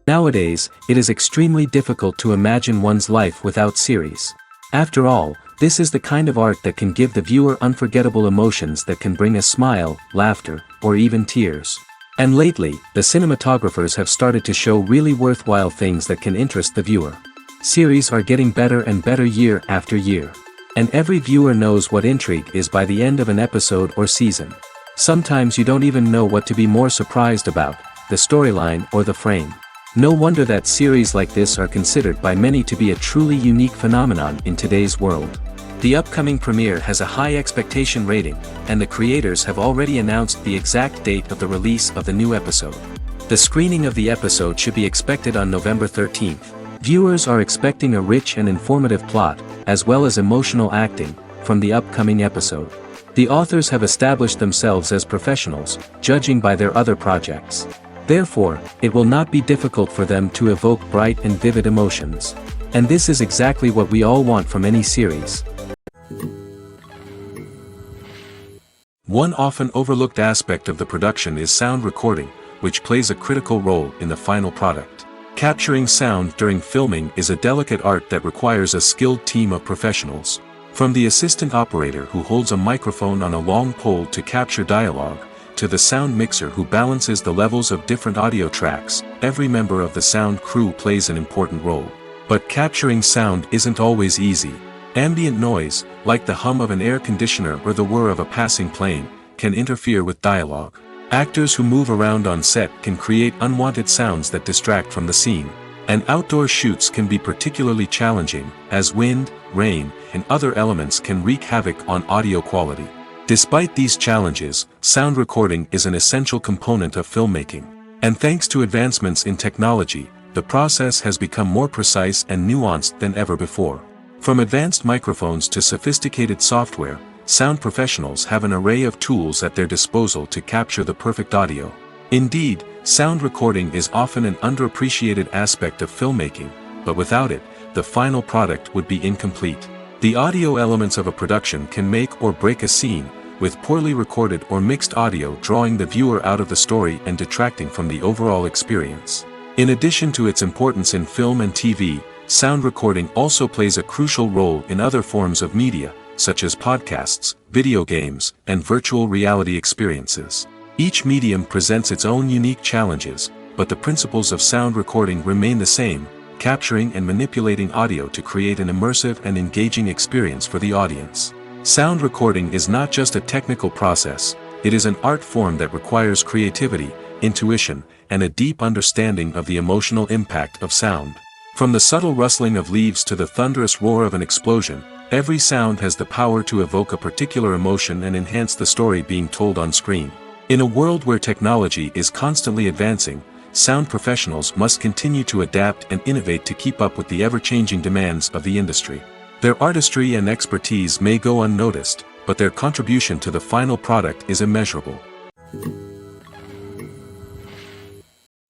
Nowadays, it is extremely difficult to imagine one's life without series. After all, this is the kind of art that can give the viewer unforgettable emotions that can bring a smile, laughter, or even tears. And lately, the cinematographers have started to show really worthwhile things that can interest the viewer. Series are getting better and better year after year. And every viewer knows what intrigue is by the end of an episode or season. Sometimes you don't even know what to be more surprised about, the storyline or the frame. No wonder that series like this are considered by many to be a truly unique phenomenon in today's world. The upcoming premiere has a high expectation rating, and the creators have already announced the exact date of the release of the new episode. The screening of the episode should be expected on November 13th. Viewers are expecting a rich and informative plot, as well as emotional acting, from the upcoming episode. The authors have established themselves as professionals, judging by their other projects. Therefore, it will not be difficult for them to evoke bright and vivid emotions. And this is exactly what we all want from any series. One often overlooked aspect of the production is sound recording, which plays a critical role in the final product. Capturing sound during filming is a delicate art that requires a skilled team of professionals. From the assistant operator who holds a microphone on a long pole to capture dialogue, to the sound mixer who balances the levels of different audio tracks, every member of the sound crew plays an important role. But capturing sound isn't always easy. Ambient noise, like the hum of an air conditioner or the whir of a passing plane, can interfere with dialogue. Actors who move around on set can create unwanted sounds that distract from the scene. And outdoor shoots can be particularly challenging, as wind, rain, and other elements can wreak havoc on audio quality. Despite these challenges, sound recording is an essential component of filmmaking. And thanks to advancements in technology, the process has become more precise and nuanced than ever before. From advanced microphones to sophisticated software, sound professionals have an array of tools at their disposal to capture the perfect audio. Indeed, sound recording is often an underappreciated aspect of filmmaking, but without it, the final product would be incomplete. The audio elements of a production can make or break a scene, with poorly recorded or mixed audio drawing the viewer out of the story and detracting from the overall experience. In addition to its importance in film and TV, sound recording also plays a crucial role in other forms of media, such as podcasts, video games, and virtual reality experiences. Each medium presents its own unique challenges, but the principles of sound recording remain the same: capturing and manipulating audio to create an immersive and engaging experience for the audience. Sound recording is not just a technical process, it is an art form that requires creativity, intuition, and a deep understanding of the emotional impact of sound. From the subtle rustling of leaves to the thunderous roar of an explosion, every sound has the power to evoke a particular emotion and enhance the story being told on screen. In a world where technology is constantly advancing, sound professionals must continue to adapt and innovate to keep up with the ever-changing demands of the industry. Their artistry and expertise may go unnoticed, but their contribution to the final product is immeasurable.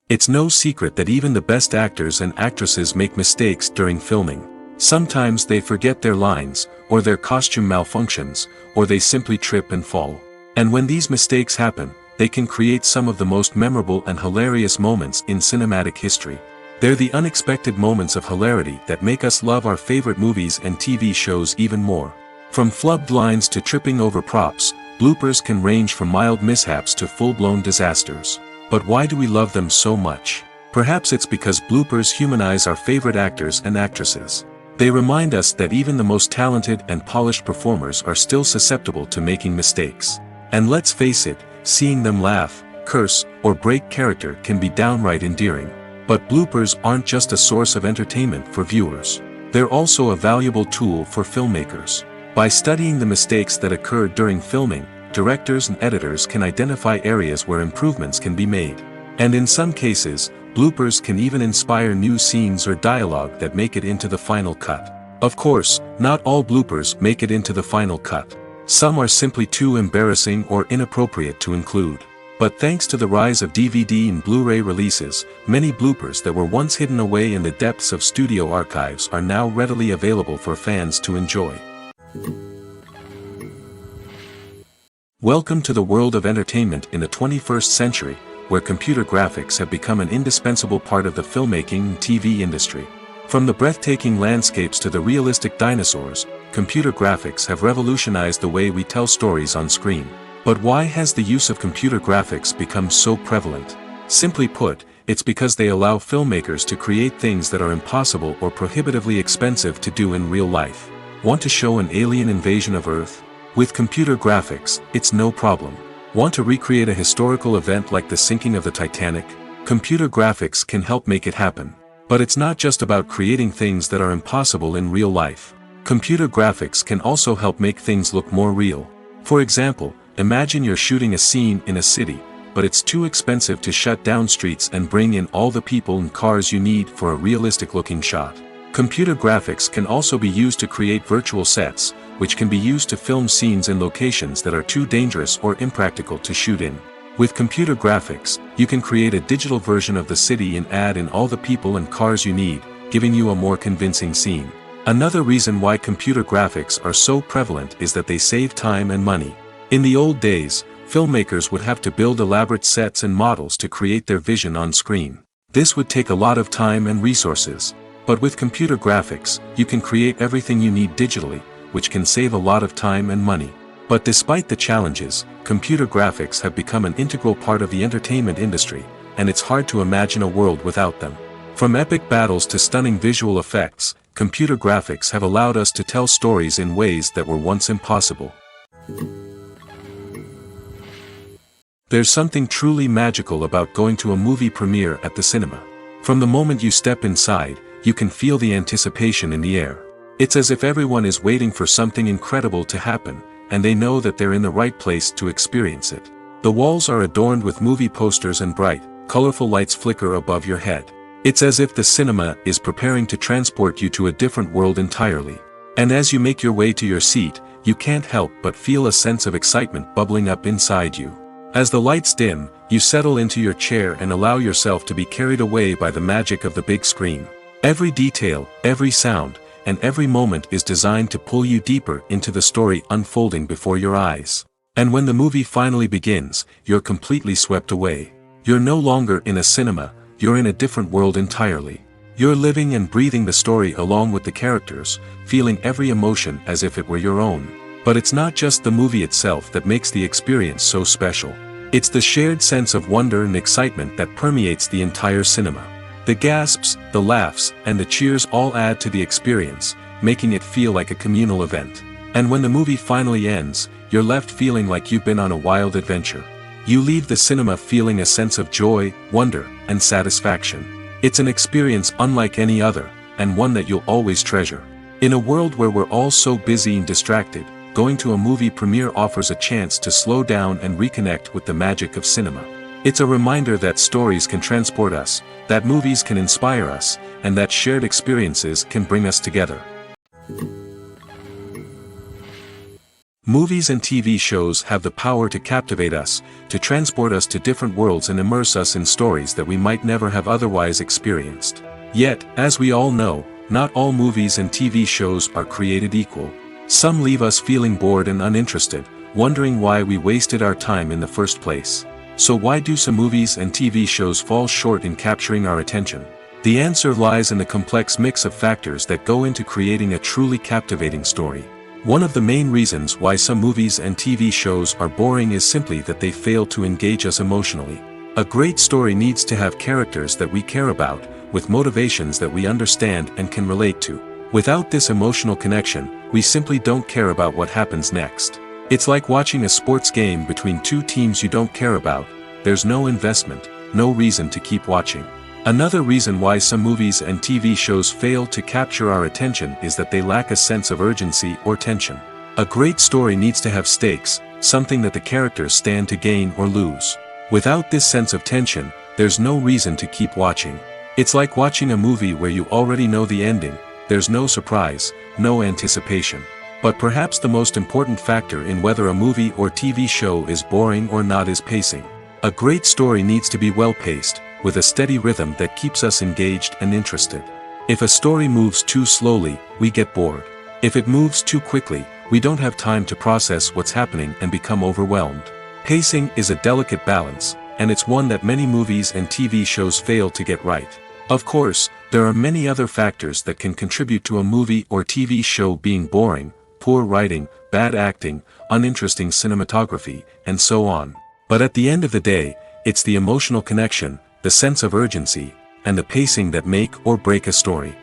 It's no secret that even the best actors and actresses make mistakes during filming. Sometimes they forget their lines, or their costume malfunctions, or they simply trip and fall. And when these mistakes happen, they can create some of the most memorable and hilarious moments in cinematic history. They're the unexpected moments of hilarity that make us love our favorite movies and TV shows even more. From flubbed lines to tripping over props, bloopers can range from mild mishaps to full-blown disasters. But why do we love them so much? Perhaps it's because bloopers humanize our favorite actors and actresses. They remind us that even the most talented and polished performers are still susceptible to making mistakes. And let's face it, seeing them laugh, curse, or break character can be downright endearing. But bloopers aren't just a source of entertainment for viewers. They're also a valuable tool for filmmakers. By studying the mistakes that occur during filming, directors and editors can identify areas where improvements can be made. And in some cases, bloopers can even inspire new scenes or dialogue that make it into the final cut. Of course, not all bloopers make it into the final cut. Some are simply too embarrassing or inappropriate to include. But thanks to the rise of DVD and Blu-ray releases, many bloopers that were once hidden away in the depths of studio archives are now readily available for fans to enjoy. Welcome to the world of entertainment in the 21st century, where computer graphics have become an indispensable part of the filmmaking and TV industry. From the breathtaking landscapes to the realistic dinosaurs, computer graphics have revolutionized the way we tell stories on screen. But why has the use of computer graphics become so prevalent? Simply put, it's because they allow filmmakers to create things that are impossible or prohibitively expensive to do in real life. Want to show an alien invasion of Earth? With computer graphics, it's no problem. Want to recreate a historical event like the sinking of the Titanic? Computer graphics can help make it happen. But it's not just about creating things that are impossible in real life. Computer graphics can also help make things look more real. For example, imagine you're shooting a scene in a city, but it's too expensive to shut down streets and bring in all the people and cars you need for a realistic-looking shot. Computer graphics can also be used to create virtual sets, which can be used to film scenes in locations that are too dangerous or impractical to shoot in. With computer graphics, you can create a digital version of the city and add in all the people and cars you need, giving you a more convincing scene. Another reason why computer graphics are so prevalent is that they save time and money. In the old days, filmmakers would have to build elaborate sets and models to create their vision on screen. This would take a lot of time and resources. But with computer graphics, you can create everything you need digitally, which can save a lot of time and money. But despite the challenges, computer graphics have become an integral part of the entertainment industry, and it's hard to imagine a world without them. From epic battles to stunning visual effects, computer graphics have allowed us to tell stories in ways that were once impossible. There's something truly magical about going to a movie premiere at the cinema. From the moment you step inside, you can feel the anticipation in the air. It's as if everyone is waiting for something incredible to happen, and they know that they're in the right place to experience it. The walls are adorned with movie posters and bright, colorful lights flicker above your head. It's as if the cinema is preparing to transport you to a different world entirely. And as you make your way to your seat, you can't help but feel a sense of excitement bubbling up inside you. As the lights dim, you settle into your chair and allow yourself to be carried away by the magic of the big screen. Every detail, every sound, and every moment is designed to pull you deeper into the story unfolding before your eyes. And when the movie finally begins, you're completely swept away. You're no longer in a cinema, you're in a different world entirely. You're living and breathing the story along with the characters, feeling every emotion as if it were your own. But it's not just the movie itself that makes the experience so special. It's the shared sense of wonder and excitement that permeates the entire cinema. The gasps, the laughs, and the cheers all add to the experience, making it feel like a communal event. And when the movie finally ends, you're left feeling like you've been on a wild adventure. You leave the cinema feeling a sense of joy, wonder, and satisfaction. It's an experience unlike any other, and one that you'll always treasure. In a world where we're all so busy and distracted, going to a movie premiere offers a chance to slow down and reconnect with the magic of cinema. It's a reminder that stories can transport us, that movies can inspire us, and that shared experiences can bring us together. Movies and TV shows have the power to captivate us, to transport us to different worlds and immerse us in stories that we might never have otherwise experienced. Yet, as we all know, not all movies and TV shows are created equal. Some leave us feeling bored and uninterested, wondering why we wasted our time in the first place. So why do some movies and TV shows fall short in capturing our attention? The answer lies in the complex mix of factors that go into creating a truly captivating story. One of the main reasons why some movies and TV shows are boring is simply that they fail to engage us emotionally. A great story needs to have characters that we care about, with motivations that we understand and can relate to. Without this emotional connection, we simply don't care about what happens next. It's like watching a sports game between two teams you don't care about. There's no investment, no reason to keep watching. Another reason why some movies and TV shows fail to capture our attention is that they lack a sense of urgency or tension. A great story needs to have stakes, something that the characters stand to gain or lose. Without this sense of tension, there's no reason to keep watching. It's like watching a movie where you already know the ending. There's no surprise, no anticipation. But perhaps the most important factor in whether a movie or TV show is boring or not is pacing. A great story needs to be well-paced, with a steady rhythm that keeps us engaged and interested. If a story moves too slowly, we get bored. If it moves too quickly, we don't have time to process what's happening and become overwhelmed. Pacing is a delicate balance, and it's one that many movies and TV shows fail to get right. Of course, there are many other factors that can contribute to a movie or TV show being boring: poor writing, bad acting, uninteresting cinematography, and so on. But at the end of the day, it's the emotional connection, the sense of urgency, and the pacing that make or break a story.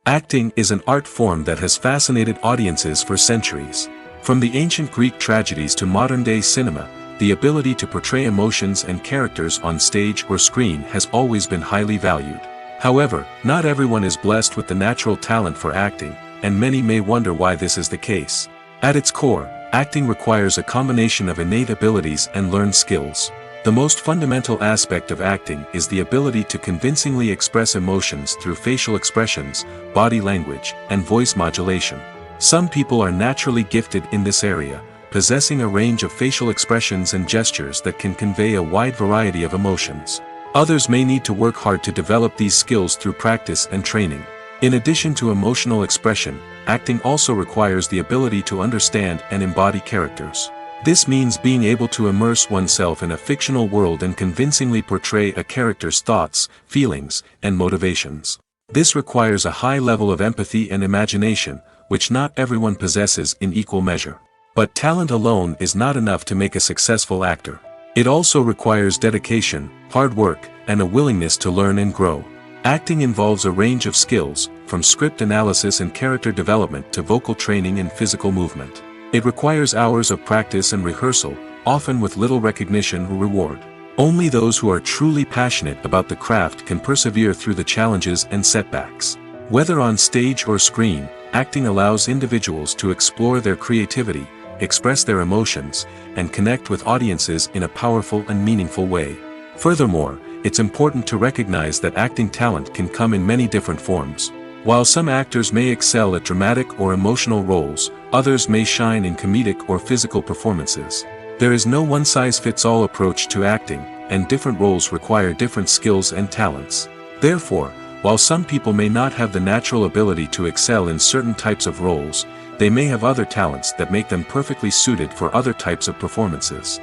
Acting is an art form that has fascinated audiences for centuries. From the ancient Greek tragedies to modern-day cinema, the ability to portray emotions and characters on stage or screen has always been highly valued. However, not everyone is blessed with the natural talent for acting, and many may wonder why this is the case. At its core, acting requires a combination of innate abilities and learned skills. The most fundamental aspect of acting is the ability to convincingly express emotions through facial expressions, body language, and voice modulation. Some people are naturally gifted in this area, possessing a range of facial expressions and gestures that can convey a wide variety of emotions. Others may need to work hard to develop these skills through practice and training. In addition to emotional expression, acting also requires the ability to understand and embody characters. This means being able to immerse oneself in a fictional world and convincingly portray a character's thoughts, feelings, and motivations. This requires a high level of empathy and imagination, which not everyone possesses in equal measure. But talent alone is not enough to make a successful actor. It also requires dedication, hard work, and a willingness to learn and grow. Acting involves a range of skills, from script analysis and character development to vocal training and physical movement. It requires hours of practice and rehearsal, often with little recognition or reward. Only those who are truly passionate about the craft can persevere through the challenges and setbacks. Whether on stage or screen, acting allows individuals to explore their creativity, express their emotions, and connect with audiences in a powerful and meaningful way. Furthermore, it's important to recognize that acting talent can come in many different forms. While some actors may excel at dramatic or emotional roles, others may shine in comedic or physical performances. There is no one-size-fits-all approach to acting, and different roles require different skills and talents. Therefore, while some people may not have the natural ability to excel in certain types of roles, they may have other talents that make them perfectly suited for other types of performances.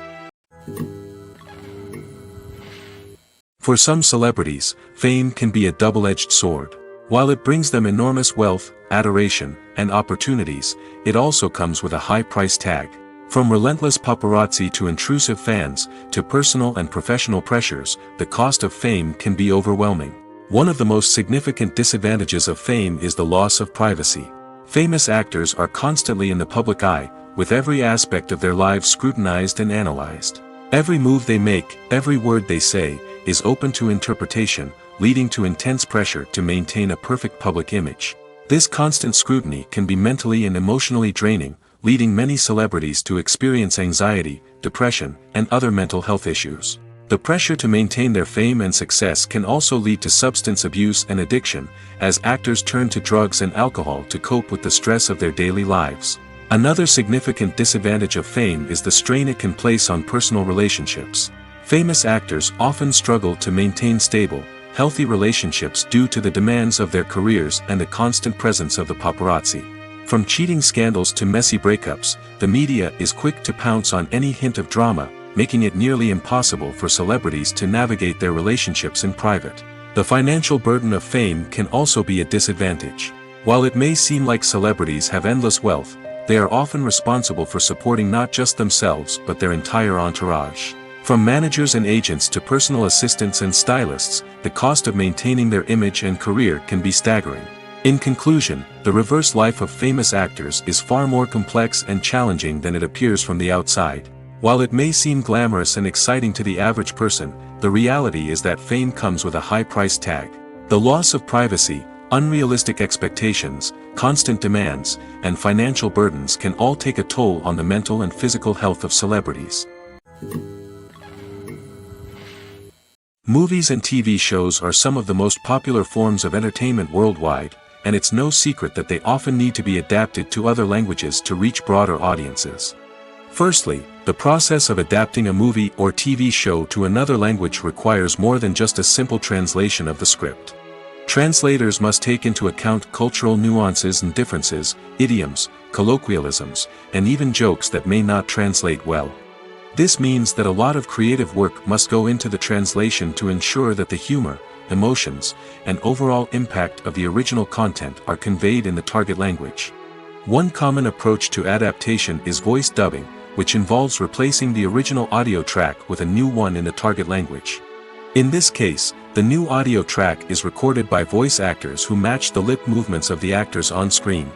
For some celebrities, fame can be a double-edged sword. While it brings them enormous wealth, adoration, and opportunities, it also comes with a high price tag. From relentless paparazzi to intrusive fans, to personal and professional pressures, the cost of fame can be overwhelming. One of the most significant disadvantages of fame is the loss of privacy. Famous actors are constantly in the public eye, with every aspect of their lives scrutinized and analyzed. Every move they make, every word they say, is open to interpretation, leading to intense pressure to maintain a perfect public image. This constant scrutiny can be mentally and emotionally draining, leading many celebrities to experience anxiety, depression, and other mental health issues. The pressure to maintain their fame and success can also lead to substance abuse and addiction, as actors turn to drugs and alcohol to cope with the stress of their daily lives. Another significant disadvantage of fame is the strain it can place on personal relationships. Famous actors often struggle to maintain stable, healthy relationships due to the demands of their careers and the constant presence of the paparazzi. From cheating scandals to messy breakups, the media is quick to pounce on any hint of drama, making it nearly impossible for celebrities to navigate their relationships in private. The financial burden of fame can also be a disadvantage. While it may seem like celebrities have endless wealth, they are often responsible for supporting not just themselves but their entire entourage. From managers and agents to personal assistants and stylists, the cost of maintaining their image and career can be staggering. In conclusion, the reverse life of famous actors is far more complex and challenging than it appears from the outside. While it may seem glamorous and exciting to the average person, the reality is that fame comes with a high price tag. The loss of privacy, unrealistic expectations, constant demands, and financial burdens can all take a toll on the mental and physical health of celebrities. Movies and TV shows are some of the most popular forms of entertainment worldwide, and it's no secret that they often need to be adapted to other languages to reach broader audiences. Firstly, the process of adapting a movie or TV show to another language requires more than just a simple translation of the script. Translators must take into account cultural nuances and differences, idioms, colloquialisms, and even jokes that may not translate well. This means that a lot of creative work must go into the translation to ensure that the humor, emotions, and overall impact of the original content are conveyed in the target language. One common approach to adaptation is voice dubbing, which involves replacing the original audio track with a new one in the target language. In this case, the new audio track is recorded by voice actors who match the lip movements of the actors on screen.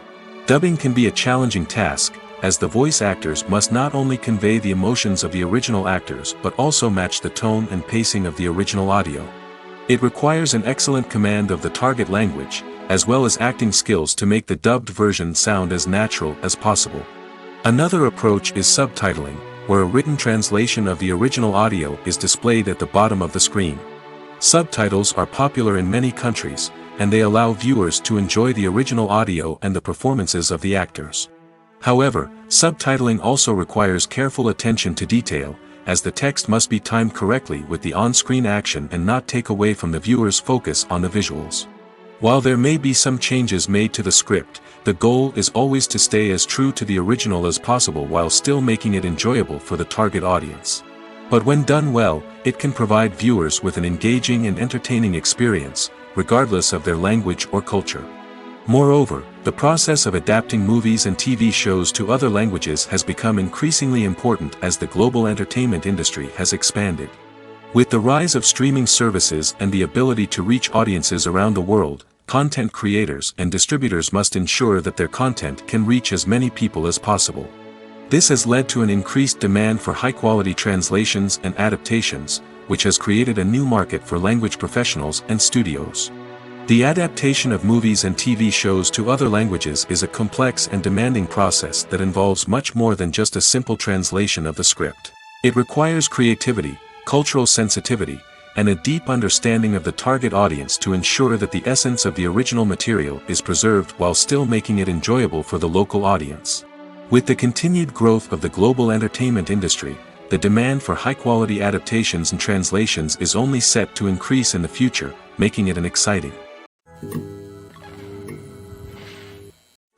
Dubbing can be a challenging task, as the voice actors must not only convey the emotions of the original actors but also match the tone and pacing of the original audio. It requires an excellent command of the target language, as well as acting skills to make the dubbed version sound as natural as possible. Another approach is subtitling, where a written translation of the original audio is displayed at the bottom of the screen. Subtitles are popular in many countries, and they allow viewers to enjoy the original audio and the performances of the actors. However, subtitling also requires careful attention to detail, as the text must be timed correctly with the on-screen action and not take away from the viewer's focus on the visuals. While there may be some changes made to the script, the goal is always to stay as true to the original as possible while still making it enjoyable for the target audience. But when done well, it can provide viewers with an engaging and entertaining experience, regardless of their language or culture. Moreover, the process of adapting movies and TV shows to other languages has become increasingly important as the global entertainment industry has expanded. With the rise of streaming services and the ability to reach audiences around the world, content creators and distributors must ensure that their content can reach as many people as possible. This has led to an increased demand for high-quality translations and adaptations, which has created a new market for language professionals and studios. The adaptation of movies and TV shows to other languages is a complex and demanding process that involves much more than just a simple translation of the script. It requires creativity, cultural sensitivity, and a deep understanding of the target audience to ensure that the essence of the original material is preserved while still making it enjoyable for the local audience. With the continued growth of the global entertainment industry, the demand for high-quality adaptations and translations is only set to increase in the future, making it an exciting.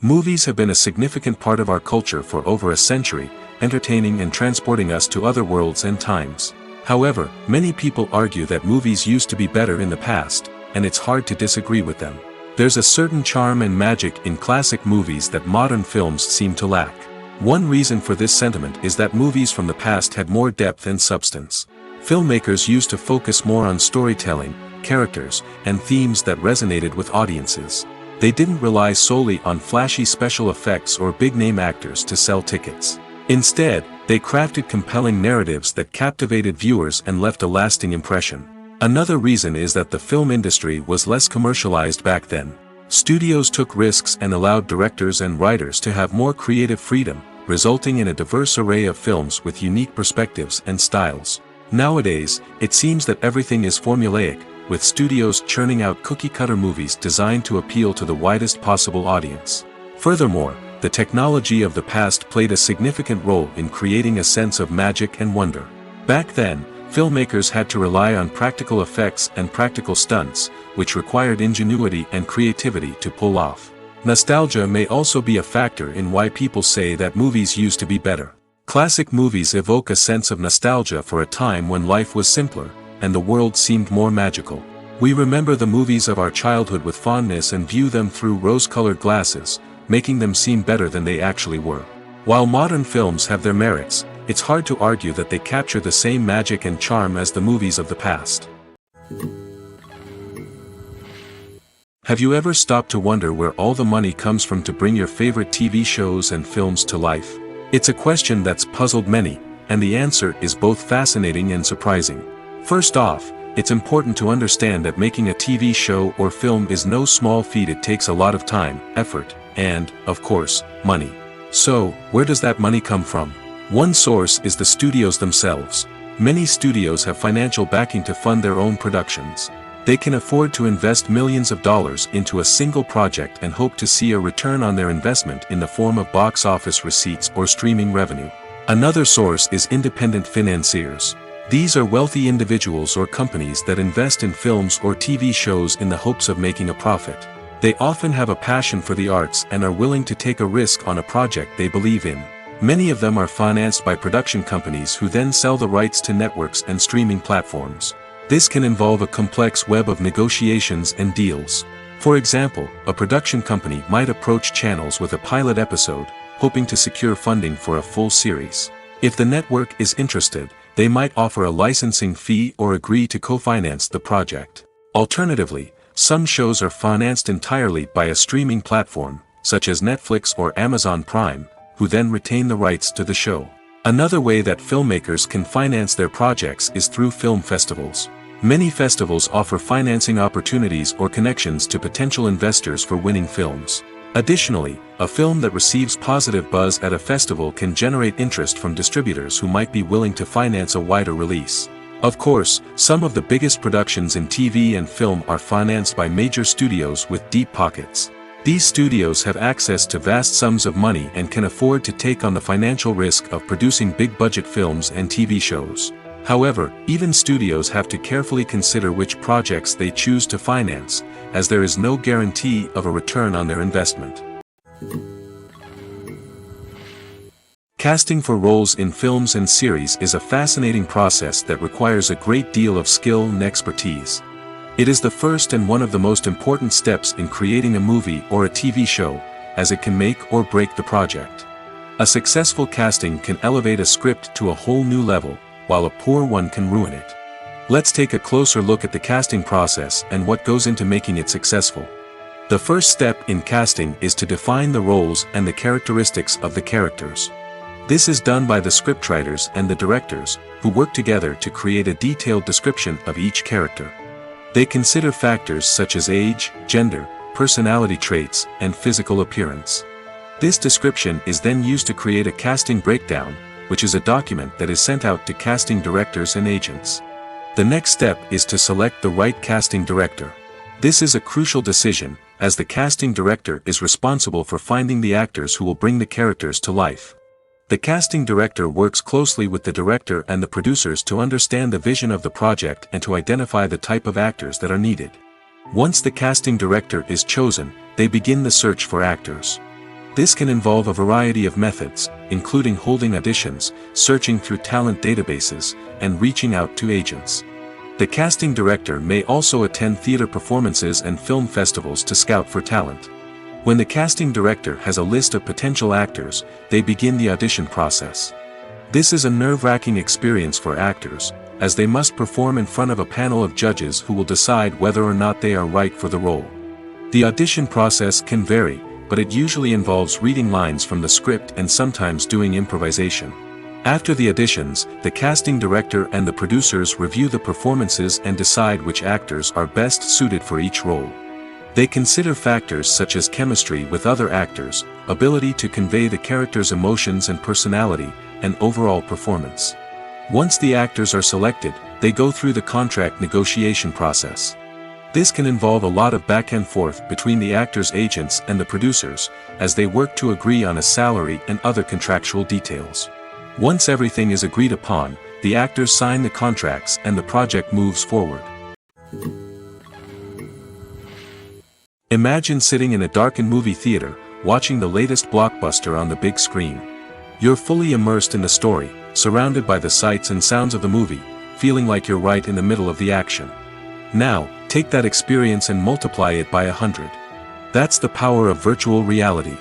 Movies have been a significant part of our culture for over a century, entertaining and transporting us to other worlds and times. However, many people argue that movies used to be better in the past, and it's hard to disagree with them. There's a certain charm and magic in classic movies that modern films seem to lack. One reason for this sentiment is that movies from the past had more depth and substance. Filmmakers used to focus more on storytelling, characters, and themes that resonated with audiences. They didn't rely solely on flashy special effects or big-name actors to sell tickets. Instead, they crafted compelling narratives that captivated viewers and left a lasting impression. Another reason is that the film industry was less commercialized back then. Studios took risks and allowed directors and writers to have more creative freedom, resulting in a diverse array of films with unique perspectives and styles. Nowadays, it seems that everything is formulaic, with studios churning out cookie-cutter movies designed to appeal to the widest possible audience. Furthermore, the technology of the past played a significant role in creating a sense of magic and wonder. Back then, filmmakers had to rely on practical effects and practical stunts, which required ingenuity and creativity to pull off. Nostalgia may also be a factor in why people say that movies used to be better. Classic movies evoke a sense of nostalgia for a time when life was simpler, and the world seemed more magical. We remember the movies of our childhood with fondness and view them through rose-colored glasses, making them seem better than they actually were. While modern films have their merits, it's hard to argue that they capture the same magic and charm as the movies of the past. Have you ever stopped to wonder where all the money comes from to bring your favorite TV shows and films to life? It's a question that's puzzled many, and the answer is both fascinating and surprising. First off, it's important to understand that making a TV show or film is no small feat. It takes a lot of time, effort, and, of course, money. So, where does that money come from? One source is the studios themselves. Many studios have financial backing to fund their own productions. They can afford to invest millions of dollars into a single project and hope to see a return on their investment in the form of box office receipts or streaming revenue. Another source is independent financiers. These are wealthy individuals or companies that invest in films or TV shows in the hopes of making a profit. They often have a passion for the arts and are willing to take a risk on a project they believe in. Many of them are financed by production companies who then sell the rights to networks and streaming platforms. This can involve a complex web of negotiations and deals. For example, a production company might approach channels with a pilot episode, hoping to secure funding for a full series. If the network is interested, they might offer a licensing fee or agree to co-finance the project. Alternatively, some shows are financed entirely by a streaming platform, such as Netflix or Amazon Prime, who then retain the rights to the show. Another way that filmmakers can finance their projects is through film festivals. Many festivals offer financing opportunities or connections to potential investors for winning films. Additionally, a film that receives positive buzz at a festival can generate interest from distributors who might be willing to finance a wider release. Of course, some of the biggest productions in TV and film are financed by major studios with deep pockets. These studios have access to vast sums of money and can afford to take on the financial risk of producing big-budget films and TV shows. However, even studios have to carefully consider which projects they choose to finance, as there is no guarantee of a return on their investment. Casting for roles in films and series is a fascinating process that requires a great deal of skill and expertise. It is the first and one of the most important steps in creating a movie or a TV show, as it can make or break the project. A successful casting can elevate a script to a whole new level, while a poor one can ruin it. Let's take a closer look at the casting process and what goes into making it successful. The first step in casting is to define the roles and the characteristics of the characters. This is done by the scriptwriters and the directors, who work together to create a detailed description of each character. They consider factors such as age, gender, personality traits, and physical appearance. This description is then used to create a casting breakdown, which is a document that is sent out to casting directors and agents. The next step is to select the right casting director. This is a crucial decision, as the casting director is responsible for finding the actors who will bring the characters to life. The casting director works closely with the director and the producers to understand the vision of the project and to identify the type of actors that are needed. Once the casting director is chosen, they begin the search for actors. This can involve a variety of methods, including holding auditions, searching through talent databases, and reaching out to agents. The casting director may also attend theater performances and film festivals to scout for talent. When the casting director has a list of potential actors, they begin the audition process. This is a nerve-wracking experience for actors, as they must perform in front of a panel of judges who will decide whether or not they are right for the role. The audition process can vary, but it usually involves reading lines from the script and sometimes doing improvisation. After the auditions, the casting director and the producers review the performances and decide which actors are best suited for each role. They consider factors such as chemistry with other actors, ability to convey the character's emotions and personality, and overall performance. Once the actors are selected, they go through the contract negotiation process. This can involve a lot of back and forth between the actors' agents and the producers, as they work to agree on a salary and other contractual details. Once everything is agreed upon, the actors sign the contracts and the project moves forward. Imagine sitting in a darkened movie theater, watching the latest blockbuster on the big screen. You're fully immersed in the story, surrounded by the sights and sounds of the movie, feeling like you're right in the middle of the action. Now, take that experience and multiply it by 100. That's the power of virtual reality.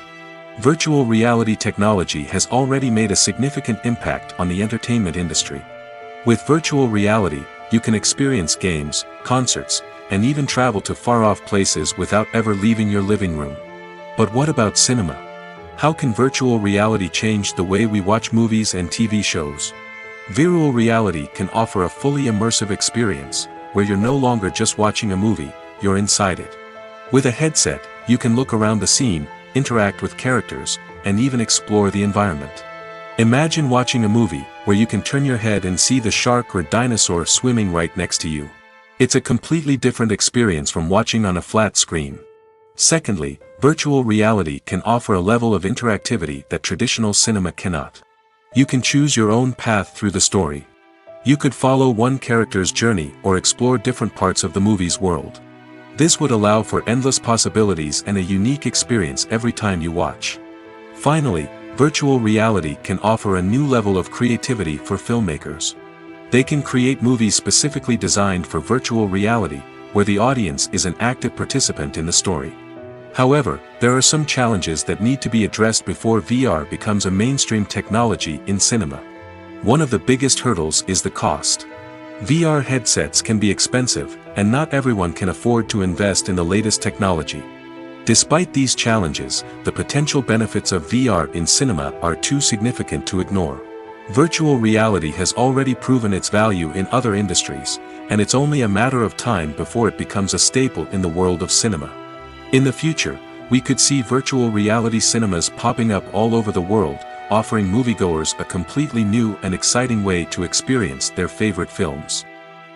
Virtual reality technology has already made a significant impact on the entertainment industry. With virtual reality, you can experience games, concerts, and even travel to far-off places without ever leaving your living room. But what about cinema? How can virtual reality change the way we watch movies and TV shows? Virtual reality can offer a fully immersive experience, where you're no longer just watching a movie, you're inside it. With a headset, you can look around the scene, interact with characters, and even explore the environment. Imagine watching a movie where you can turn your head and see the shark or dinosaur swimming right next to you. It's a completely different experience from watching on a flat screen. Secondly, virtual reality can offer a level of interactivity that traditional cinema cannot. You can choose your own path through the story. You could follow one character's journey or explore different parts of the movie's world. This would allow for endless possibilities and a unique experience every time you watch. Finally, virtual reality can offer a new level of creativity for filmmakers. They can create movies specifically designed for virtual reality, where the audience is an active participant in the story. However, there are some challenges that need to be addressed before VR becomes a mainstream technology in cinema. One of the biggest hurdles is the cost. VR headsets can be expensive, and not everyone can afford to invest in the latest technology. Despite these challenges, the potential benefits of VR in cinema are too significant to ignore. Virtual reality has already proven its value in other industries, and it's only a matter of time before it becomes a staple in the world of cinema. In the future, we could see virtual reality cinemas popping up all over the world, offering moviegoers a completely new and exciting way to experience their favorite films.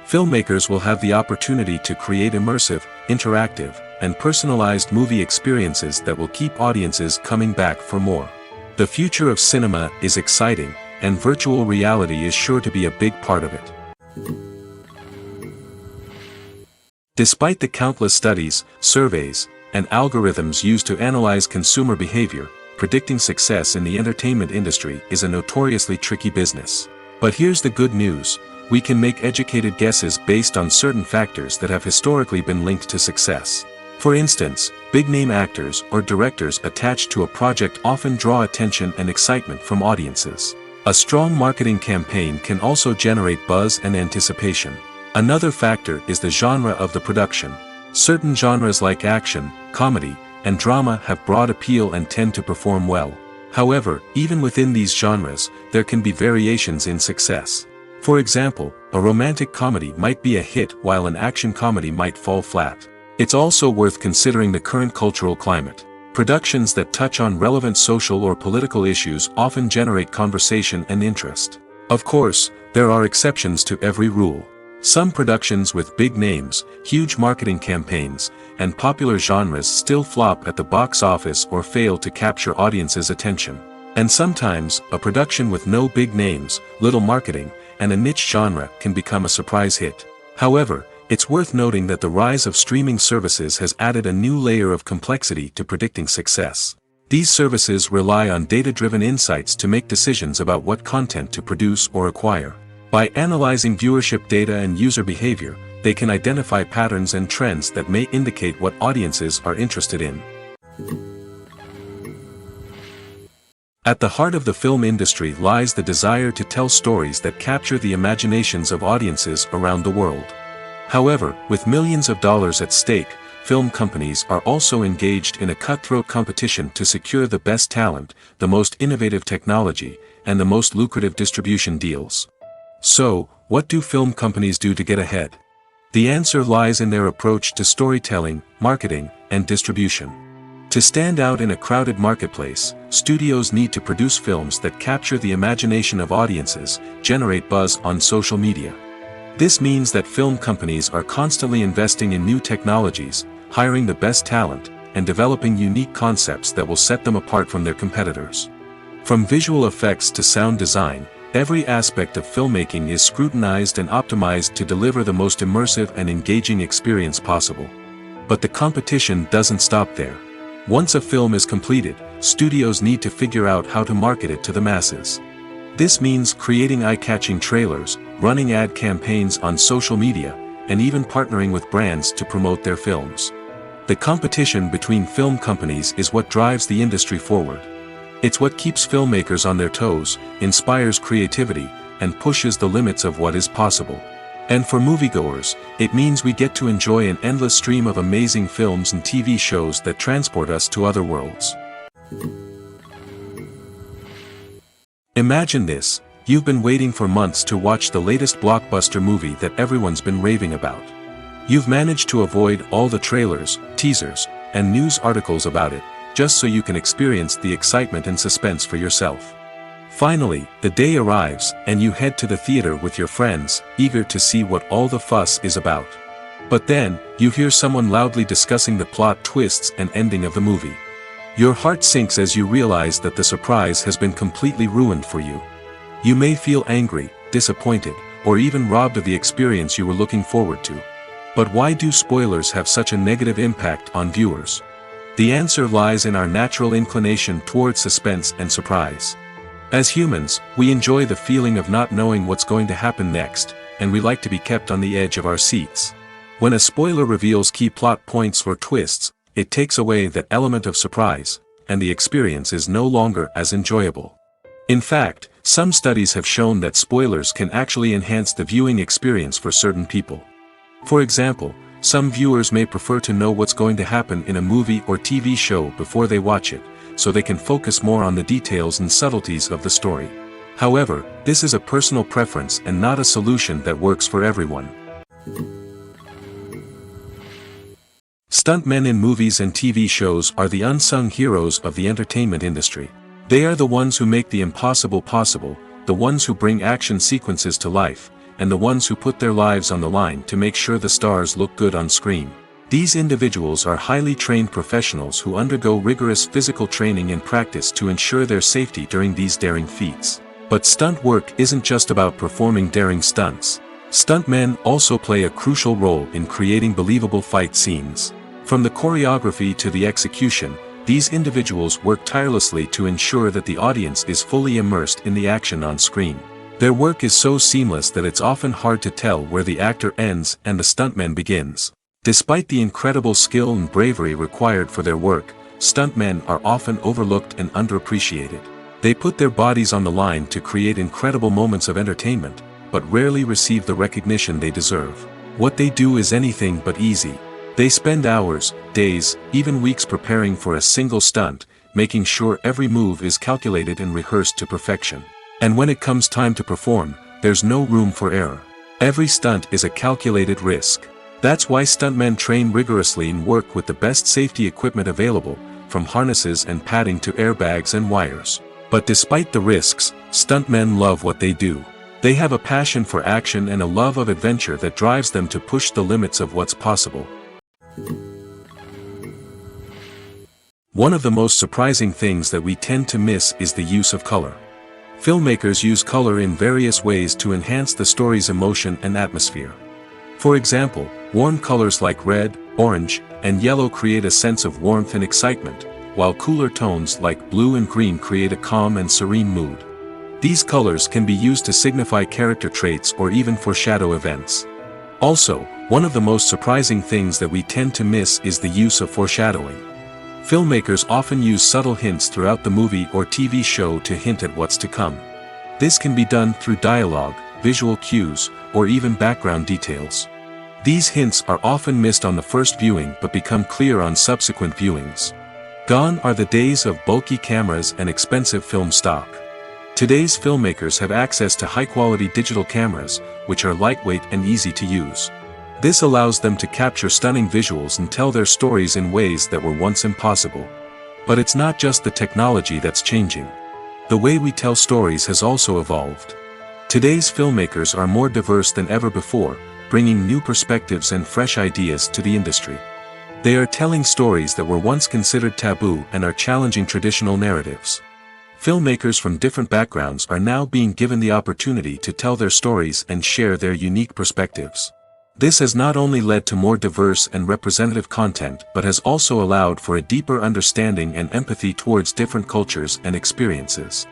Filmmakers will have the opportunity to create immersive, interactive, and personalized movie experiences that will keep audiences coming back for more. The future of cinema is exciting, and virtual reality is sure to be a big part of it. Despite the countless studies, surveys, and algorithms used to analyze consumer behavior, predicting success in the entertainment industry is a notoriously tricky business. But here's the good news: we can make educated guesses based on certain factors that have historically been linked to success. For instance, big-name actors or directors attached to a project often draw attention and excitement from audiences. A strong marketing campaign can also generate buzz and anticipation. Another factor is the genre of the production. Certain genres like action, comedy, and drama have broad appeal and tend to perform well. However, even within these genres, there can be variations in success. For example, a romantic comedy might be a hit while an action comedy might fall flat. It's also worth considering the current cultural climate. Productions that touch on relevant social or political issues often generate conversation and interest. Of course, there are exceptions to every rule. Some productions with big names, huge marketing campaigns, and popular genres still flop at the box office or fail to capture audiences' attention. And sometimes, a production with no big names, little marketing, and a niche genre can become a surprise hit. However, it's worth noting that the rise of streaming services has added a new layer of complexity to predicting success. These services rely on data-driven insights to make decisions about what content to produce or acquire. By analyzing viewership data and user behavior, they can identify patterns and trends that may indicate what audiences are interested in. At the heart of the film industry lies the desire to tell stories that capture the imaginations of audiences around the world. However, with millions of dollars at stake, film companies are also engaged in a cutthroat competition to secure the best talent, the most innovative technology, and the most lucrative distribution deals. So, what do film companies do to get ahead? The answer lies in their approach to storytelling, marketing, and distribution. To stand out in a crowded marketplace, studios need to produce films that capture the imagination of audiences, generate buzz on social media. This means that film companies are constantly investing in new technologies, hiring the best talent, and developing unique concepts that will set them apart from their competitors. From visual effects to sound design, every aspect of filmmaking is scrutinized and optimized to deliver the most immersive and engaging experience possible. But the competition doesn't stop there. Once a film is completed, studios need to figure out how to market it to the masses. This means creating eye-catching trailers, running ad campaigns on social media, and even partnering with brands to promote their films. The competition between film companies is what drives the industry forward. It's what keeps filmmakers on their toes, inspires creativity, and pushes the limits of what is possible. And for moviegoers, it means we get to enjoy an endless stream of amazing films and TV shows that transport us to other worlds. Imagine this: you've been waiting for months to watch the latest blockbuster movie that everyone's been raving about. You've managed to avoid all the trailers, teasers, and news articles about it, just so you can experience the excitement and suspense for yourself. Finally, the day arrives, and you head to the theater with your friends, eager to see what all the fuss is about. But then, you hear someone loudly discussing the plot twists and ending of the movie. Your heart sinks as you realize that the surprise has been completely ruined for you. You may feel angry, disappointed, or even robbed of the experience you were looking forward to. But why do spoilers have such a negative impact on viewers? The answer lies in our natural inclination toward suspense and surprise. As humans, we enjoy the feeling of not knowing what's going to happen next, and we like to be kept on the edge of our seats. When a spoiler reveals key plot points or twists, it takes away that element of surprise, and the experience is no longer as enjoyable. In fact, some studies have shown that spoilers can actually enhance the viewing experience for certain people. For example, some viewers may prefer to know what's going to happen in a movie or TV show before they watch it, so they can focus more on the details and subtleties of the story. However, this is a personal preference and not a solution that works for everyone. Stuntmen in movies and TV shows are the unsung heroes of the entertainment industry. They are the ones who make the impossible possible, the ones who bring action sequences to life, and the ones who put their lives on the line to make sure the stars look good on screen. These individuals are highly trained professionals who undergo rigorous physical training and practice to ensure their safety during these daring feats. But stunt work isn't just about performing daring stunts. Stuntmen also play a crucial role in creating believable fight scenes. From the choreography to the execution, these individuals work tirelessly to ensure that the audience is fully immersed in the action on screen. Their work is so seamless that it's often hard to tell where the actor ends and the stuntman begins. Despite the incredible skill and bravery required for their work, stuntmen are often overlooked and underappreciated. They put their bodies on the line to create incredible moments of entertainment, but rarely receive the recognition they deserve. What they do is anything but easy. They spend hours, days, even weeks preparing for a single stunt, making sure every move is calculated and rehearsed to perfection. And when it comes time to perform, there's no room for error. Every stunt is a calculated risk. That's why stuntmen train rigorously and work with the best safety equipment available, from harnesses and padding to airbags and wires. But despite the risks, stuntmen love what they do. They have a passion for action and a love of adventure that drives them to push the limits of what's possible. One of the most surprising things that we tend to miss is the use of color. Filmmakers use color in various ways to enhance the story's emotion and atmosphere. For example, warm colors like red, orange, and yellow create a sense of warmth and excitement, while cooler tones like blue and green create a calm and serene mood. These colors can be used to signify character traits or even foreshadow events. Also, one of the most surprising things that we tend to miss is the use of foreshadowing. Filmmakers often use subtle hints throughout the movie or TV show to hint at what's to come. This can be done through dialogue, visual cues, or even background details. These hints are often missed on the first viewing but become clear on subsequent viewings. Gone are the days of bulky cameras and expensive film stock. Today's filmmakers have access to high-quality digital cameras, which are lightweight and easy to use. This allows them to capture stunning visuals and tell their stories in ways that were once impossible. But it's not just the technology that's changing. The way we tell stories has also evolved. Today's filmmakers are more diverse than ever before, bringing new perspectives and fresh ideas to the industry. They are telling stories that were once considered taboo and are challenging traditional narratives. Filmmakers from different backgrounds are now being given the opportunity to tell their stories and share their unique perspectives. This has not only led to more diverse and representative content but has also allowed for a deeper understanding and empathy towards different cultures and experiences.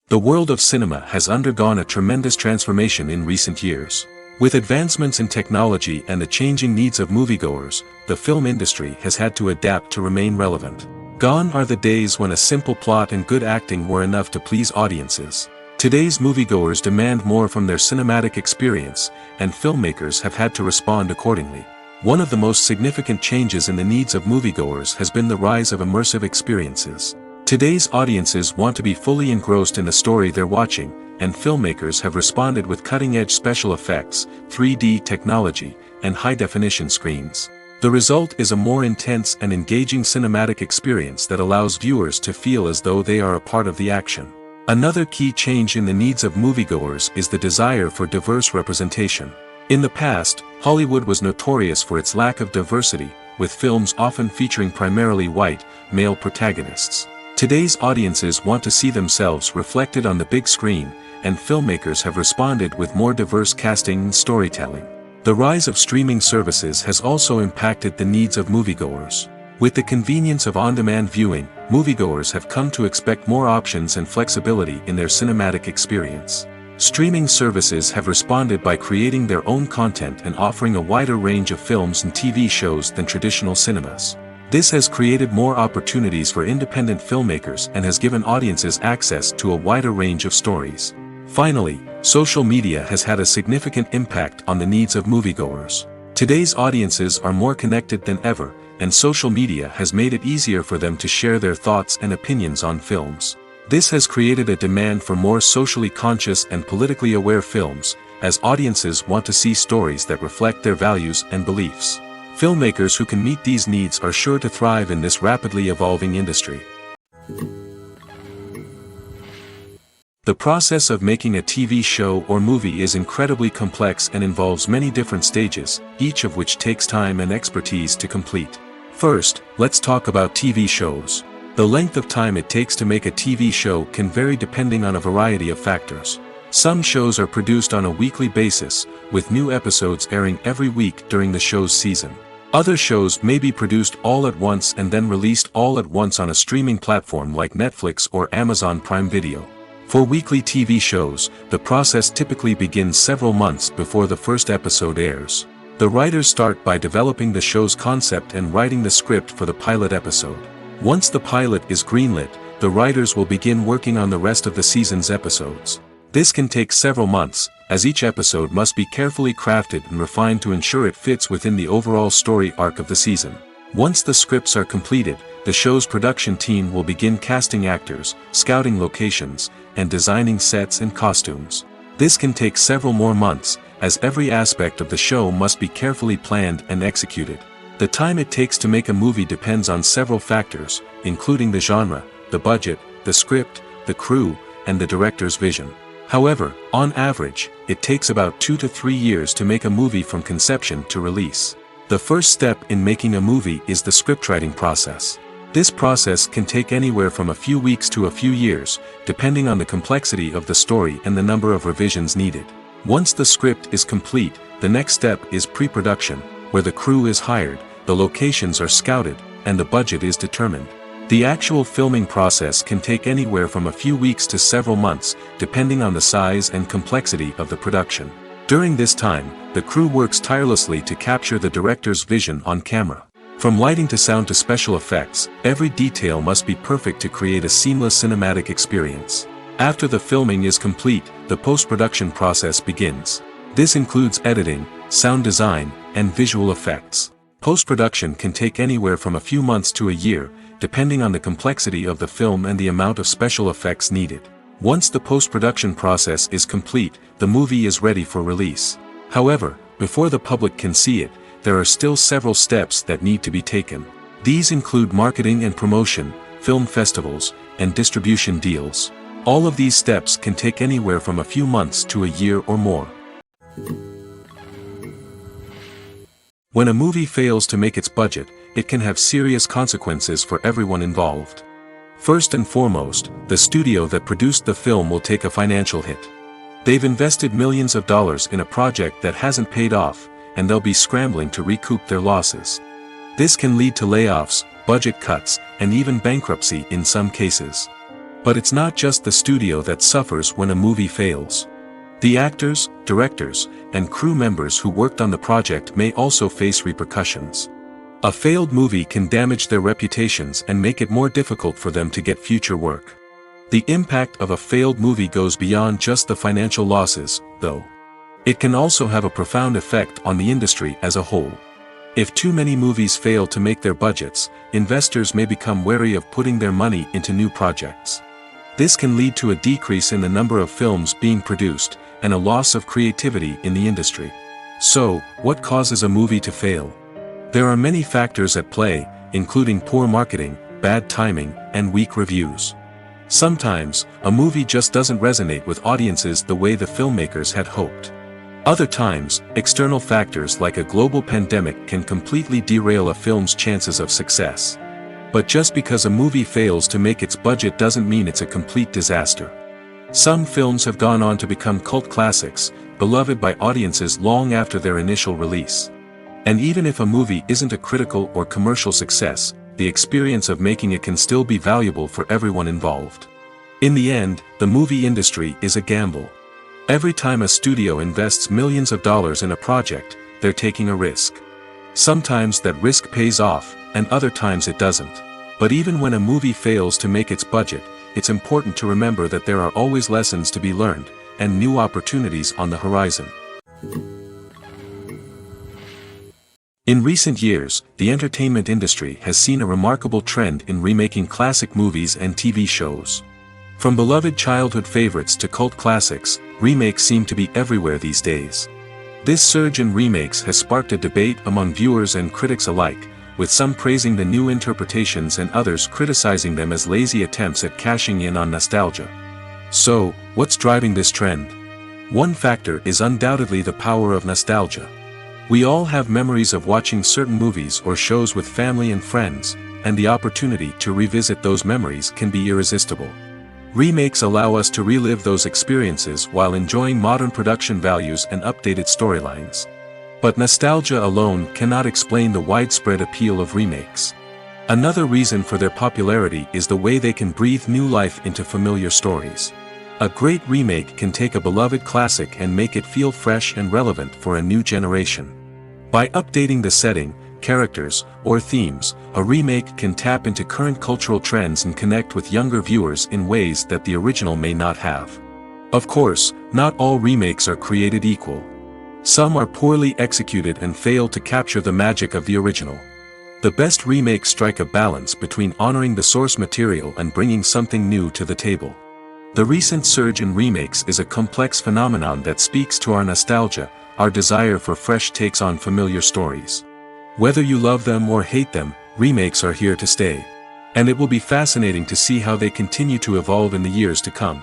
The world of cinema has undergone a tremendous transformation in recent years. With advancements in technology and the changing needs of moviegoers, the film industry has had to adapt to remain relevant. Gone are the days when a simple plot and good acting were enough to please audiences. Today's moviegoers demand more from their cinematic experience, and filmmakers have had to respond accordingly. One of the most significant changes in the needs of moviegoers has been the rise of immersive experiences. Today's audiences want to be fully engrossed in the story they're watching, and filmmakers have responded with cutting-edge special effects, 3D technology, and high-definition screens. The result is a more intense and engaging cinematic experience that allows viewers to feel as though they are a part of the action. Another key change in the needs of moviegoers is the desire for diverse representation. In the past, Hollywood was notorious for its lack of diversity, with films often featuring primarily white, male protagonists. Today's audiences want to see themselves reflected on the big screen, and filmmakers have responded with more diverse casting and storytelling. The rise of streaming services has also impacted the needs of moviegoers. With the convenience of on-demand viewing, moviegoers have come to expect more options and flexibility in their cinematic experience. Streaming services have responded by creating their own content and offering a wider range of films and TV shows than traditional cinemas. This has created more opportunities for independent filmmakers and has given audiences access to a wider range of stories. Finally, social media has had a significant impact on the needs of moviegoers. Today's audiences are more connected than ever, and social media has made it easier for them to share their thoughts and opinions on films. This has created a demand for more socially conscious and politically aware films, as audiences want to see stories that reflect their values and beliefs. Filmmakers who can meet these needs are sure to thrive in this rapidly evolving industry. The process of making a TV show or movie is incredibly complex and involves many different stages, each of which takes time and expertise to complete. First, let's talk about TV shows. The length of time it takes to make a TV show can vary depending on a variety of factors. Some shows are produced on a weekly basis, with new episodes airing every week during the show's season. Other shows may be produced all at once and then released all at once on a streaming platform like Netflix or Amazon Prime Video. For weekly TV shows, the process typically begins several months before the first episode airs. The writers start by developing the show's concept and writing the script for the pilot episode. Once the pilot is greenlit, the writers will begin working on the rest of the season's episodes. This can take several months, as each episode must be carefully crafted and refined to ensure it fits within the overall story arc of the season. Once the scripts are completed, the show's production team will begin casting actors, scouting locations, and designing sets and costumes. This can take several more months, as every aspect of the show must be carefully planned and executed. The time it takes to make a movie depends on several factors, including the genre, the budget, the script, the crew, and the director's vision. However, on average, it takes about 2 to 3 years to make a movie from conception to release. The first step in making a movie is the scriptwriting process. This process can take anywhere from a few weeks to a few years, depending on the complexity of the story and the number of revisions needed. Once the script is complete, the next step is pre-production, where the crew is hired, the locations are scouted, and the budget is determined. The actual filming process can take anywhere from a few weeks to several months, depending on the size and complexity of the production. During this time, the crew works tirelessly to capture the director's vision on camera. From lighting to sound to special effects, every detail must be perfect to create a seamless cinematic experience. After the filming is complete, the post-production process begins. This includes editing, sound design, and visual effects. Post-production can take anywhere from a few months to a year, depending on the complexity of the film and the amount of special effects needed. Once the post-production process is complete, the movie is ready for release. However, before the public can see it, there are still several steps that need to be taken. These include marketing and promotion, film festivals, and distribution deals. All of these steps can take anywhere from a few months to a year or more. When a movie fails to make its budget, it can have serious consequences for everyone involved. First and foremost, the studio that produced the film will take a financial hit. They've invested millions of dollars in a project that hasn't paid off, and they'll be scrambling to recoup their losses. This can lead to layoffs, budget cuts, and even bankruptcy in some cases. But it's not just the studio that suffers when a movie fails. The actors, directors, and crew members who worked on the project may also face repercussions. A failed movie can damage their reputations and make it more difficult for them to get future work. The impact of a failed movie goes beyond just the financial losses, though. It can also have a profound effect on the industry as a whole. If too many movies fail to make their budgets, investors may become wary of putting their money into new projects. This can lead to a decrease in the number of films being produced, and a loss of creativity in the industry. So, what causes a movie to fail? There are many factors at play, including poor marketing, bad timing, and weak reviews. Sometimes, a movie just doesn't resonate with audiences the way the filmmakers had hoped. Other times, external factors like a global pandemic can completely derail a film's chances of success. But just because a movie fails to make its budget doesn't mean it's a complete disaster. Some films have gone on to become cult classics, beloved by audiences long after their initial release. And even if a movie isn't a critical or commercial success, the experience of making it can still be valuable for everyone involved. In the end, the movie industry is a gamble. Every time a studio invests millions of dollars in a project, they're taking a risk. Sometimes that risk pays off, and other times it doesn't. But even when a movie fails to make its budget, it's important to remember that there are always lessons to be learned, and new opportunities on the horizon. In recent years, the entertainment industry has seen a remarkable trend in remaking classic movies and TV shows. From beloved childhood favorites to cult classics, remakes seem to be everywhere these days. This surge in remakes has sparked a debate among viewers and critics alike, with some praising the new interpretations and others criticizing them as lazy attempts at cashing in on nostalgia. So, what's driving this trend? One factor is undoubtedly the power of nostalgia. We all have memories of watching certain movies or shows with family and friends, and the opportunity to revisit those memories can be irresistible. Remakes allow us to relive those experiences while enjoying modern production values and updated storylines. But nostalgia alone cannot explain the widespread appeal of remakes. Another reason for their popularity is the way they can breathe new life into familiar stories. A great remake can take a beloved classic and make it feel fresh and relevant for a new generation. By updating the setting, characters, or themes, a remake can tap into current cultural trends and connect with younger viewers in ways that the original may not have. Of course, not all remakes are created equal. Some are poorly executed and fail to capture the magic of the original. The best remakes strike a balance between honoring the source material and bringing something new to the table. The recent surge in remakes is a complex phenomenon that speaks to our nostalgia, our desire for fresh takes on familiar stories. Whether you love them or hate them, remakes are here to stay. And it will be fascinating to see how they continue to evolve in the years to come.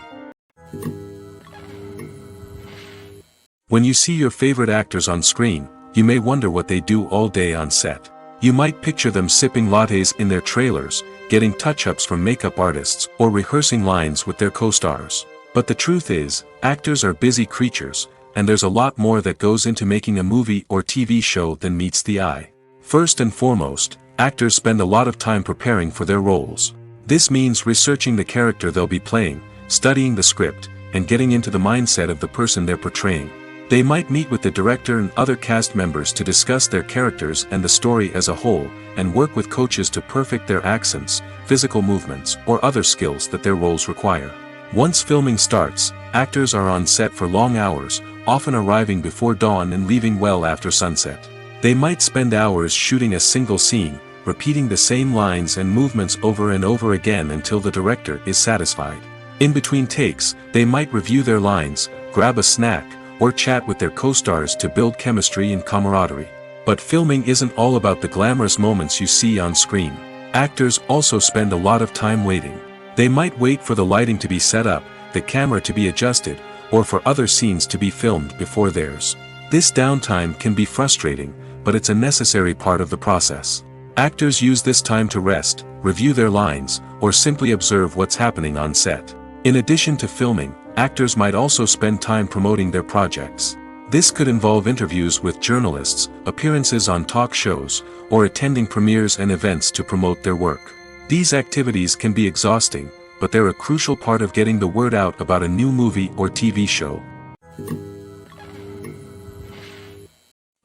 When you see your favorite actors on screen, you may wonder what they do all day on set. You might picture them sipping lattes in their trailers, getting touch-ups from makeup artists, or rehearsing lines with their co-stars. But the truth is, actors are busy creatures, and there's a lot more that goes into making a movie or TV show than meets the eye. First and foremost, actors spend a lot of time preparing for their roles. This means researching the character they'll be playing, studying the script, and getting into the mindset of the person they're portraying. They might meet with the director and other cast members to discuss their characters and the story as a whole, and work with coaches to perfect their accents, physical movements, or other skills that their roles require. Once filming starts, actors are on set for long hours, often arriving before dawn and leaving well after sunset. They might spend hours shooting a single scene, repeating the same lines and movements over and over again until the director is satisfied. In between takes, they might review their lines, grab a snack, or chat with their co-stars to build chemistry and camaraderie. But filming isn't all about the glamorous moments you see on screen. Actors also spend a lot of time waiting. They might wait for the lighting to be set up, the camera to be adjusted, or for other scenes to be filmed before theirs. This downtime can be frustrating, but it's a necessary part of the process. Actors use this time to rest, review their lines, or simply observe what's happening on set. In addition to filming, actors might also spend time promoting their projects. This could involve interviews with journalists, appearances on talk shows, or attending premieres and events to promote their work. These activities can be exhausting, but they're a crucial part of getting the word out about a new movie or TV show.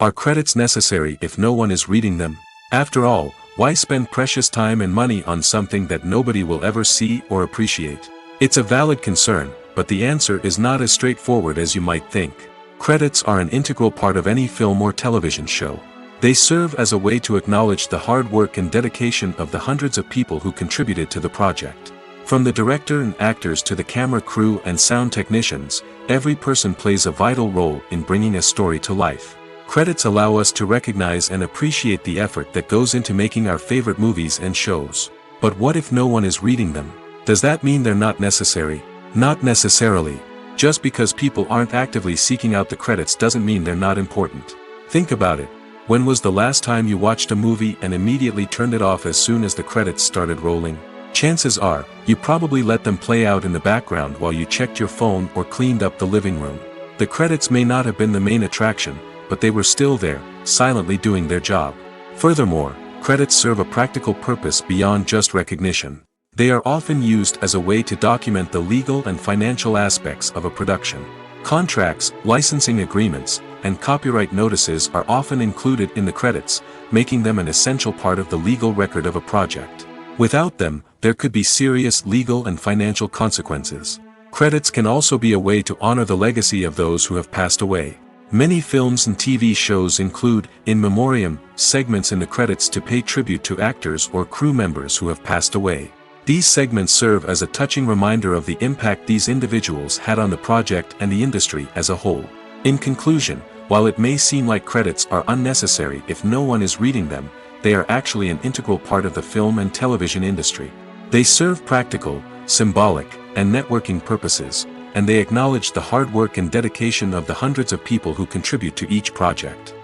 Are credits necessary if no one is reading them? After all, why spend precious time and money on something that nobody will ever see or appreciate? It's a valid concern, but the answer is not as straightforward as you might think. Credits are an integral part of any film or television show. They serve as a way to acknowledge the hard work and dedication of the hundreds of people who contributed to the project. From the director and actors to the camera crew and sound technicians, every person plays a vital role in bringing a story to life. Credits allow us to recognize and appreciate the effort that goes into making our favorite movies and shows. But what if no one is reading them? Does that mean they're not necessary? Not necessarily. Just because people aren't actively seeking out the credits doesn't mean they're not important. Think about it. When was the last time you watched a movie and immediately turned it off as soon as the credits started rolling? Chances are, you probably let them play out in the background while you checked your phone or cleaned up the living room. The credits may not have been the main attraction, but they were still there, silently doing their job. Furthermore, credits serve a practical purpose beyond just recognition. They are often used as a way to document the legal and financial aspects of a production. Contracts, licensing agreements, and copyright notices are often included in the credits, making them an essential part of the legal record of a project. Without them, there could be serious legal and financial consequences. Credits can also be a way to honor the legacy of those who have passed away. Many films and TV shows include, in memoriam, segments in the credits to pay tribute to actors or crew members who have passed away. These segments serve as a touching reminder of the impact these individuals had on the project and the industry as a whole. In conclusion, while it may seem like credits are unnecessary if no one is reading them, they are actually an integral part of the film and television industry. They serve practical, symbolic, and networking purposes, and they acknowledge the hard work and dedication of the hundreds of people who contribute to each project.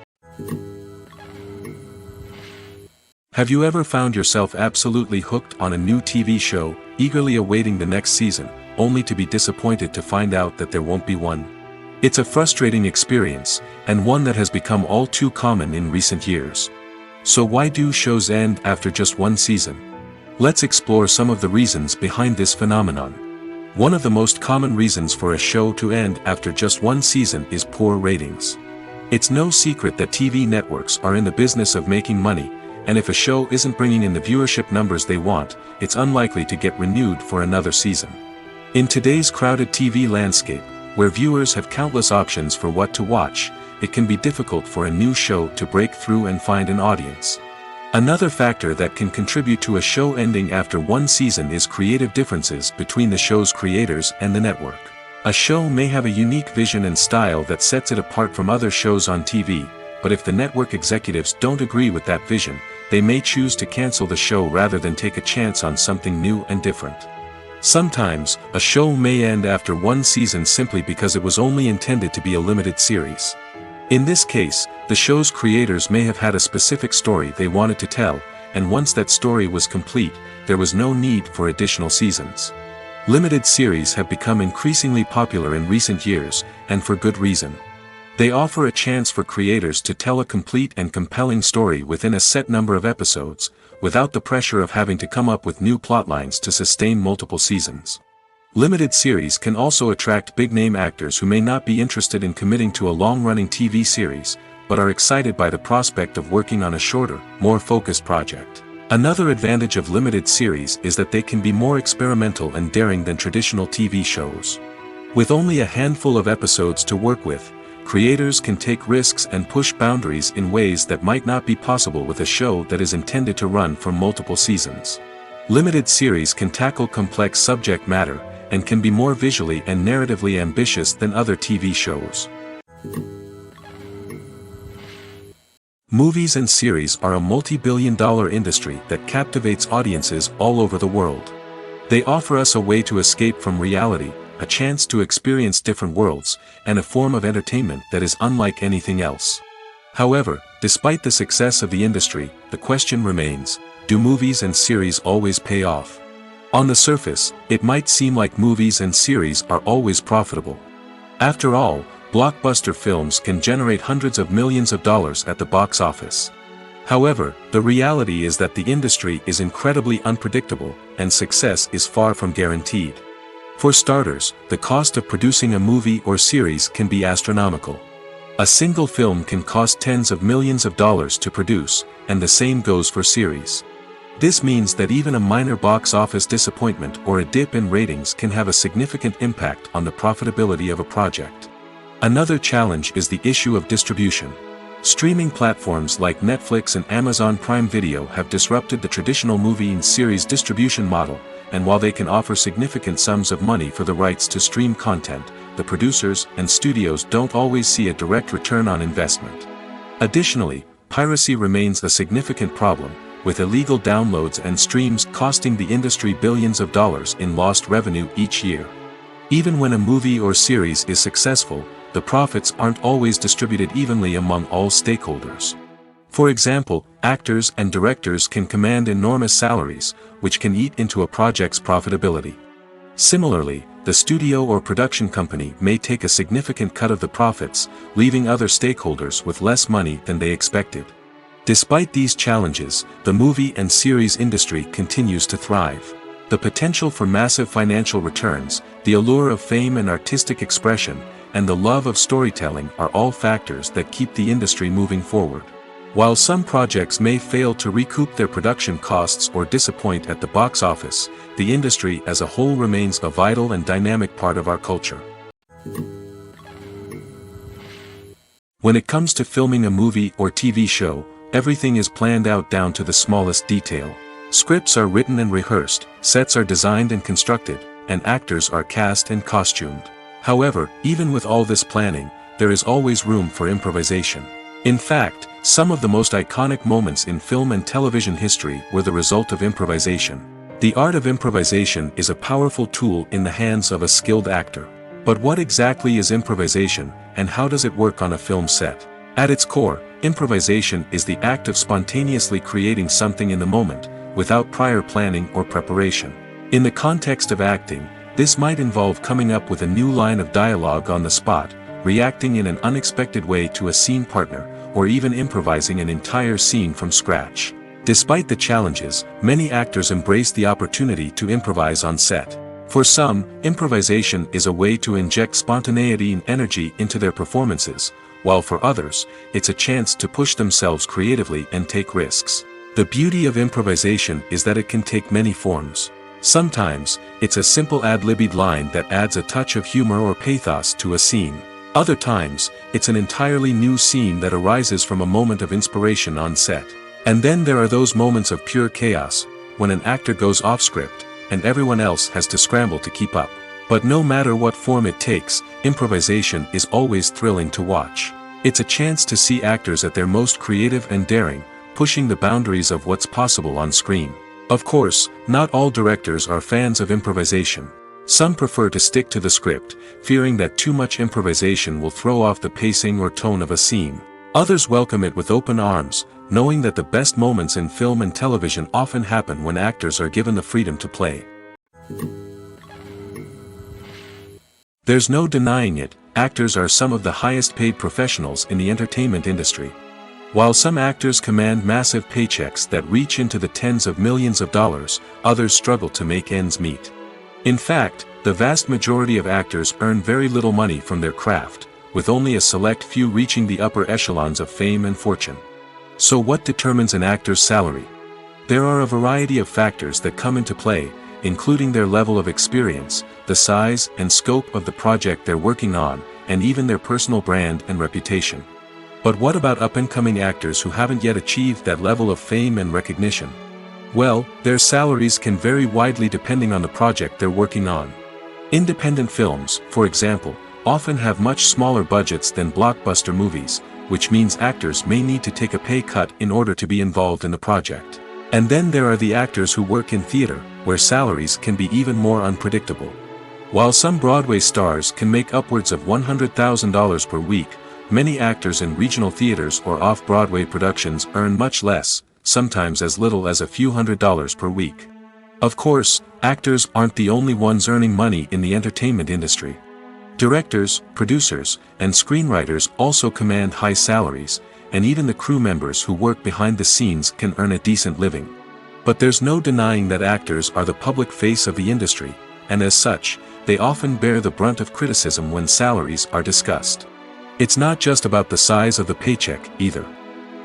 Have you ever found yourself absolutely hooked on a new TV show, eagerly awaiting the next season, only to be disappointed to find out that there won't be one? It's a frustrating experience, and one that has become all too common in recent years. So why do shows end after just one season? Let's explore some of the reasons behind this phenomenon. One of the most common reasons for a show to end after just one season is poor ratings. It's no secret that TV networks are in the business of making money, and if a show isn't bringing in the viewership numbers they want, it's unlikely to get renewed for another season. In today's crowded TV landscape, where viewers have countless options for what to watch, it can be difficult for a new show to break through and find an audience. Another factor that can contribute to a show ending after one season is creative differences between the show's creators and the network. A show may have a unique vision and style that sets it apart from other shows on TV, but if the network executives don't agree with that vision, they may choose to cancel the show rather than take a chance on something new and different. Sometimes, a show may end after one season simply because it was only intended to be a limited series. In this case, the show's creators may have had a specific story they wanted to tell, and once that story was complete, there was no need for additional seasons. Limited series have become increasingly popular in recent years, and for good reason. They offer a chance for creators to tell a complete and compelling story within a set number of episodes, without the pressure of having to come up with new plotlines to sustain multiple seasons. Limited series can also attract big-name actors who may not be interested in committing to a long-running TV series, but are excited by the prospect of working on a shorter, more focused project. Another advantage of limited series is that they can be more experimental and daring than traditional TV shows. With only a handful of episodes to work with, creators can take risks and push boundaries in ways that might not be possible with a show that is intended to run for multiple seasons. Limited series can tackle complex subject matter, and can be more visually and narratively ambitious than other TV shows. Movies and series are a multi-billion-dollar industry that captivates audiences all over the world. They offer us a way to escape from reality, a chance to experience different worlds, and a form of entertainment that is unlike anything else. However, despite the success of the industry, the question remains, do movies and series always pay off? On the surface, it might seem like movies and series are always profitable. After all, blockbuster films can generate hundreds of millions of dollars at the box office. However, the reality is that the industry is incredibly unpredictable, and success is far from guaranteed. For starters, the cost of producing a movie or series can be astronomical. A single film can cost tens of millions of dollars to produce, and the same goes for series. This means that even a minor box office disappointment or a dip in ratings can have a significant impact on the profitability of a project. Another challenge is the issue of distribution. Streaming platforms like Netflix and Amazon Prime Video have disrupted the traditional movie and series distribution model, and while they can offer significant sums of money for the rights to stream content, the producers and studios don't always see a direct return on investment. Additionally, piracy remains a significant problem, with illegal downloads and streams costing the industry billions of dollars in lost revenue each year. Even when a movie or series is successful, the profits aren't always distributed evenly among all stakeholders. For example, actors and directors can command enormous salaries, which can eat into a project's profitability. Similarly, the studio or production company may take a significant cut of the profits, leaving other stakeholders with less money than they expected. Despite these challenges, the movie and series industry continues to thrive. The potential for massive financial returns, the allure of fame and artistic expression, and the love of storytelling are all factors that keep the industry moving forward. While some projects may fail to recoup their production costs or disappoint at the box office, the industry as a whole remains a vital and dynamic part of our culture. When it comes to filming a movie or TV show, everything is planned out down to the smallest detail. Scripts are written and rehearsed, sets are designed and constructed, and actors are cast and costumed. However, even with all this planning, there is always room for improvisation. In fact, some of the most iconic moments in film and television history were the result of improvisation. The art of improvisation is a powerful tool in the hands of a skilled actor. But what exactly is improvisation, and how does it work on a film set? At its core, improvisation is the act of spontaneously creating something in the moment, without prior planning or preparation. In the context of acting, this might involve coming up with a new line of dialogue on the spot, reacting in an unexpected way to a scene partner, or even improvising an entire scene from scratch. Despite the challenges, many actors embrace the opportunity to improvise on set. For some, improvisation is a way to inject spontaneity and energy into their performances, while for others, it's a chance to push themselves creatively and take risks. The beauty of improvisation is that it can take many forms. Sometimes, it's a simple ad-libbed line that adds a touch of humor or pathos to a scene. Other times, it's an entirely new scene that arises from a moment of inspiration on set. And then there are those moments of pure chaos, when an actor goes off script, and everyone else has to scramble to keep up. But no matter what form it takes, improvisation is always thrilling to watch. It's a chance to see actors at their most creative and daring, pushing the boundaries of what's possible on screen. Of course, not all directors are fans of improvisation. Some prefer to stick to the script, fearing that too much improvisation will throw off the pacing or tone of a scene. Others welcome it with open arms, knowing that the best moments in film and television often happen when actors are given the freedom to play. There's no denying it, actors are some of the highest paid professionals in the entertainment industry. While some actors command massive paychecks that reach into the tens of millions of dollars, others struggle to make ends meet. In fact, the vast majority of actors earn very little money from their craft, with only a select few reaching the upper echelons of fame and fortune. So what determines an actor's salary? There are a variety of factors that come into play, including their level of experience, the size and scope of the project they're working on, and even their personal brand and reputation. But what about up-and-coming actors who haven't yet achieved that level of fame and recognition? Well, their salaries can vary widely depending on the project they're working on. Independent films, for example, often have much smaller budgets than blockbuster movies, which means actors may need to take a pay cut in order to be involved in the project. And then there are the actors who work in theater, where salaries can be even more unpredictable. While some Broadway stars can make upwards of $100,000 per week, many actors in regional theaters or off-Broadway productions earn much less, sometimes as little as a few $100s per week. Of course, actors aren't the only ones earning money in the entertainment industry. Directors, producers, and screenwriters also command high salaries, and even the crew members who work behind the scenes can earn a decent living. But there's no denying that actors are the public face of the industry, and as such, they often bear the brunt of criticism when salaries are discussed. It's not just about the size of the paycheck, either.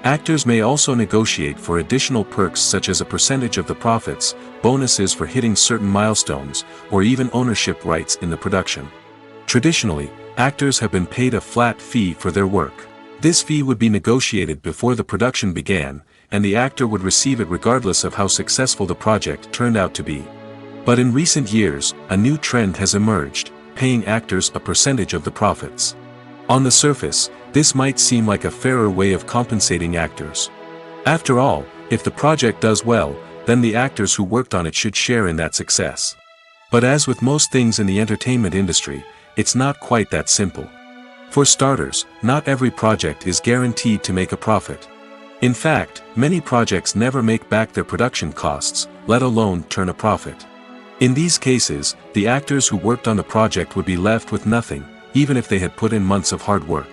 Actors may also negotiate for additional perks such as a percentage of the profits, bonuses for hitting certain milestones, or even ownership rights in the production. Traditionally, actors have been paid a flat fee for their work. This fee would be negotiated before the production began, and the actor would receive it regardless of how successful the project turned out to be. But in recent years, a new trend has emerged, paying actors a percentage of the profits. On the surface, this might seem like a fairer way of compensating actors. After all, if the project does well, then the actors who worked on it should share in that success. But as with most things in the entertainment industry, it's not quite that simple. For starters, not every project is guaranteed to make a profit. In fact, many projects never make back their production costs, let alone turn a profit. In these cases, the actors who worked on the project would be left with nothing, even if they had put in months of hard work.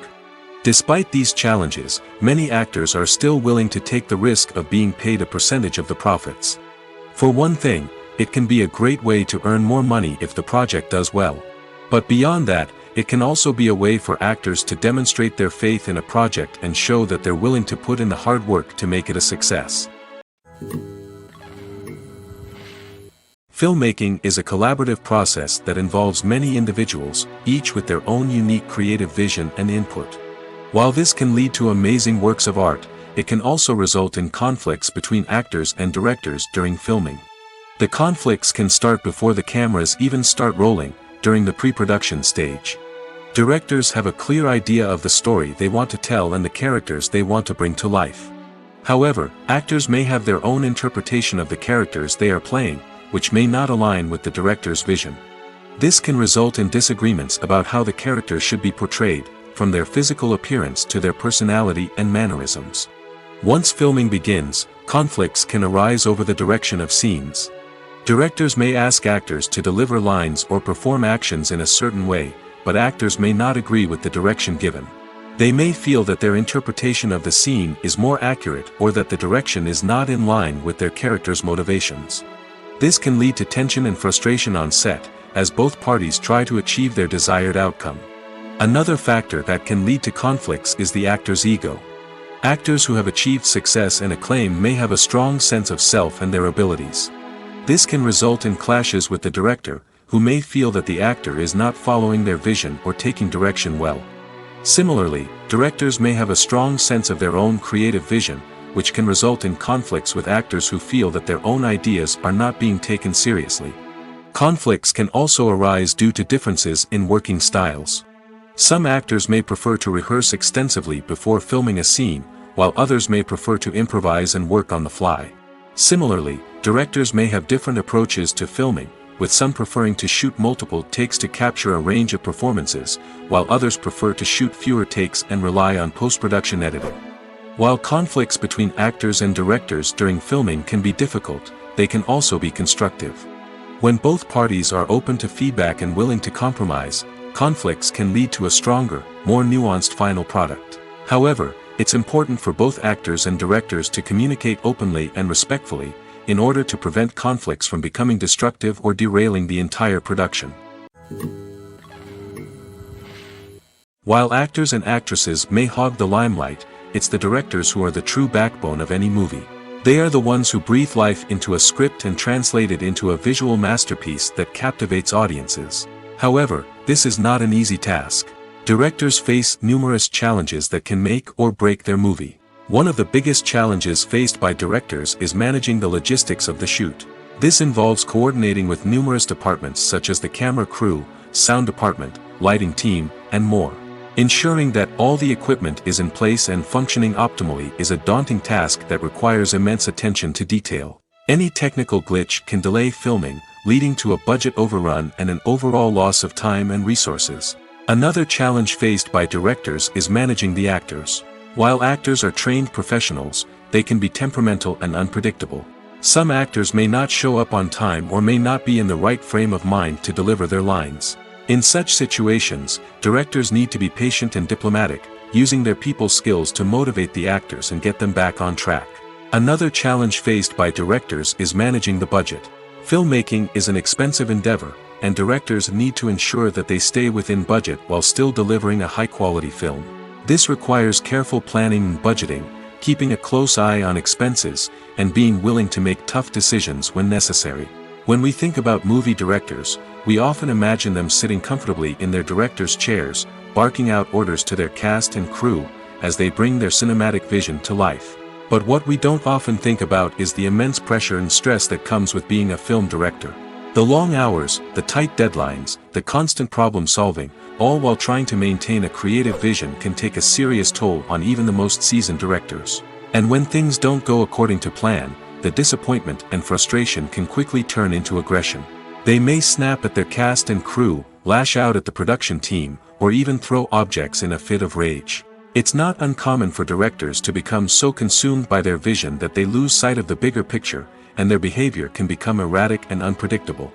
Despite these challenges, many actors are still willing to take the risk of being paid a percentage of the profits. For one thing, it can be a great way to earn more money if the project does well. But beyond that, it can also be a way for actors to demonstrate their faith in a project and show that they're willing to put in the hard work to make it a success. Filmmaking is a collaborative process that involves many individuals, each with their own unique creative vision and input. While this can lead to amazing works of art, it can also result in conflicts between actors and directors during filming. The conflicts can start before the cameras even start rolling, during the pre-production stage. Directors have a clear idea of the story they want to tell and the characters they want to bring to life. However, actors may have their own interpretation of the characters they are playing, which may not align with the director's vision. This can result in disagreements about how the characters should be portrayed, from their physical appearance to their personality and mannerisms. Once filming begins, conflicts can arise over the direction of scenes. Directors may ask actors to deliver lines or perform actions in a certain way, but actors may not agree with the direction given. They may feel that their interpretation of the scene is more accurate or that the direction is not in line with their character's motivations. This can lead to tension and frustration on set, as both parties try to achieve their desired outcome. Another factor that can lead to conflicts is the actor's ego. Actors who have achieved success and acclaim may have a strong sense of self and their abilities. This can result in clashes with the director, who may feel that the actor is not following their vision or taking direction well. Similarly, directors may have a strong sense of their own creative vision, which can result in conflicts with actors who feel that their own ideas are not being taken seriously. Conflicts can also arise due to differences in working styles. Some actors may prefer to rehearse extensively before filming a scene, while others may prefer to improvise and work on the fly. Similarly, directors may have different approaches to filming, with some preferring to shoot multiple takes to capture a range of performances, while others prefer to shoot fewer takes and rely on post-production editing. While conflicts between actors and directors during filming can be difficult, they can also be constructive. When both parties are open to feedback and willing to compromise, conflicts can lead to a stronger, more nuanced final product. However, it's important for both actors and directors to communicate openly and respectfully, in order to prevent conflicts from becoming destructive or derailing the entire production. While actors and actresses may hog the limelight, it's the directors who are the true backbone of any movie. They are the ones who breathe life into a script and translate it into a visual masterpiece that captivates audiences. However, this is not an easy task. Directors face numerous challenges that can make or break their movie. One of the biggest challenges faced by directors is managing the logistics of the shoot. This involves coordinating with numerous departments such as the camera crew, sound department, lighting team, and more. Ensuring that all the equipment is in place and functioning optimally is a daunting task that requires immense attention to detail. Any technical glitch can delay filming, leading to a budget overrun and an overall loss of time and resources. Another challenge faced by directors is managing the actors. While actors are trained professionals, they can be temperamental and unpredictable. Some actors may not show up on time or may not be in the right frame of mind to deliver their lines. In such situations, directors need to be patient and diplomatic, using their people skills to motivate the actors and get them back on track. Another challenge faced by directors is managing the budget. Filmmaking is an expensive endeavor, and directors need to ensure that they stay within budget while still delivering a high-quality film. This requires careful planning and budgeting, keeping a close eye on expenses, and being willing to make tough decisions when necessary. When we think about movie directors, we often imagine them sitting comfortably in their director's chairs, barking out orders to their cast and crew, as they bring their cinematic vision to life. But what we don't often think about is the immense pressure and stress that comes with being a film director. The long hours, the tight deadlines, the constant problem solving, all while trying to maintain a creative vision can take a serious toll on even the most seasoned directors. And when things don't go according to plan, the disappointment and frustration can quickly turn into aggression. They may snap at their cast and crew, lash out at the production team, or even throw objects in a fit of rage. It's not uncommon for directors to become so consumed by their vision that they lose sight of the bigger picture, and their behavior can become erratic and unpredictable.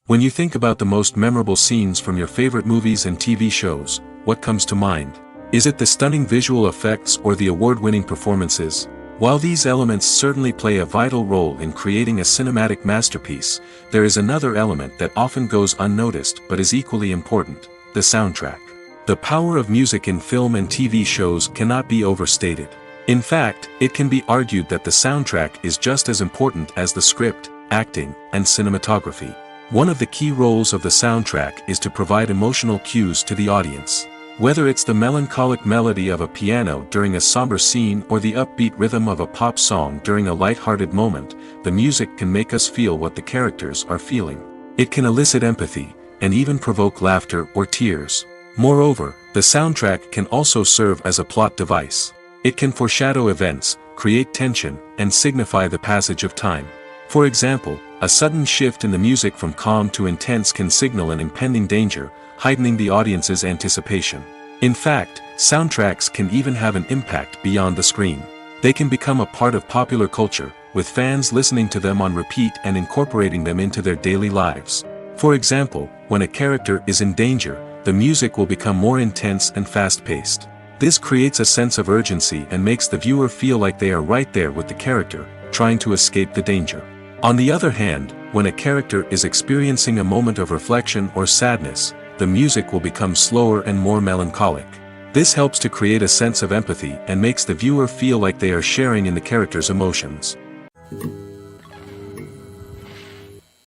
When you think about the most memorable scenes from your favorite movies and TV shows, what comes to mind? Is it the stunning visual effects or the award-winning performances? While these elements certainly play a vital role in creating a cinematic masterpiece, there is another element that often goes unnoticed but is equally important: the soundtrack. The power of music in film and TV shows cannot be overstated. In fact, it can be argued that the soundtrack is just as important as the script, acting, and cinematography. One of the key roles of the soundtrack is to provide emotional cues to the audience. Whether it's the melancholic melody of a piano during a somber scene or the upbeat rhythm of a pop song during a light-hearted moment, the music can make us feel what the characters are feeling. It can elicit empathy, and even provoke laughter or tears. Moreover, the soundtrack can also serve as a plot device. It can foreshadow events, create tension, and signify the passage of time. For example, a sudden shift in the music from calm to intense can signal an impending danger, heightening the audience's anticipation. In fact, soundtracks can even have an impact beyond the screen. They can become a part of popular culture, with fans listening to them on repeat and incorporating them into their daily lives. For example, when a character is in danger, the music will become more intense and fast-paced. This creates a sense of urgency and makes the viewer feel like they are right there with the character, trying to escape the danger. On the other hand, when a character is experiencing a moment of reflection or sadness, the music will become slower and more melancholic. This helps to create a sense of empathy and makes the viewer feel like they are sharing in the character's emotions.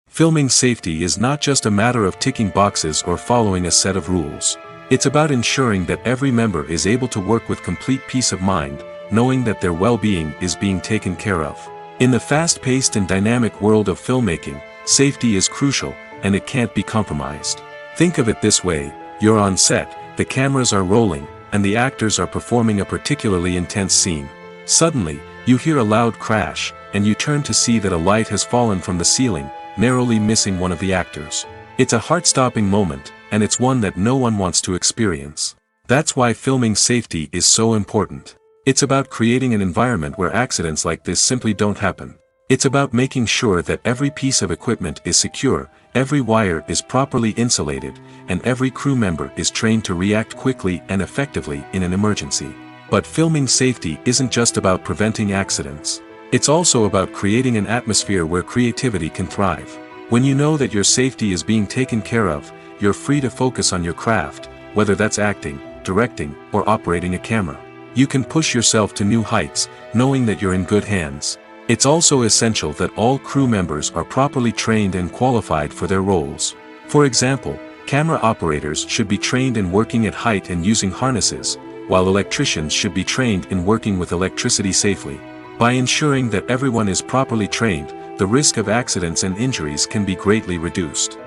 Filming safety is not just a matter of ticking boxes or following a set of rules. It's about ensuring that every member is able to work with complete peace of mind, knowing that their well-being is being taken care of. In the fast-paced and dynamic world of filmmaking, safety is crucial, and it can't be compromised. Think of it this way: you're on set, the cameras are rolling, and the actors are performing a particularly intense scene. Suddenly, you hear a loud crash, and you turn to see that a light has fallen from the ceiling, narrowly missing one of the actors. It's a heart-stopping moment, and it's one that no one wants to experience. That's why filming safety is so important. It's about creating an environment where accidents like this simply don't happen. It's about making sure that every piece of equipment is secure, every wire is properly insulated, and every crew member is trained to react quickly and effectively in an emergency. But filming safety isn't just about preventing accidents. It's also about creating an atmosphere where creativity can thrive. When you know that your safety is being taken care of, you're free to focus on your craft, whether that's acting, directing, or operating a camera. You can push yourself to new heights, knowing that you're in good hands. It's also essential that all crew members are properly trained and qualified for their roles. For example, camera operators should be trained in working at height and using harnesses, while electricians should be trained in working with electricity safely. By ensuring that everyone is properly trained, the risk of accidents and injuries can be greatly reduced.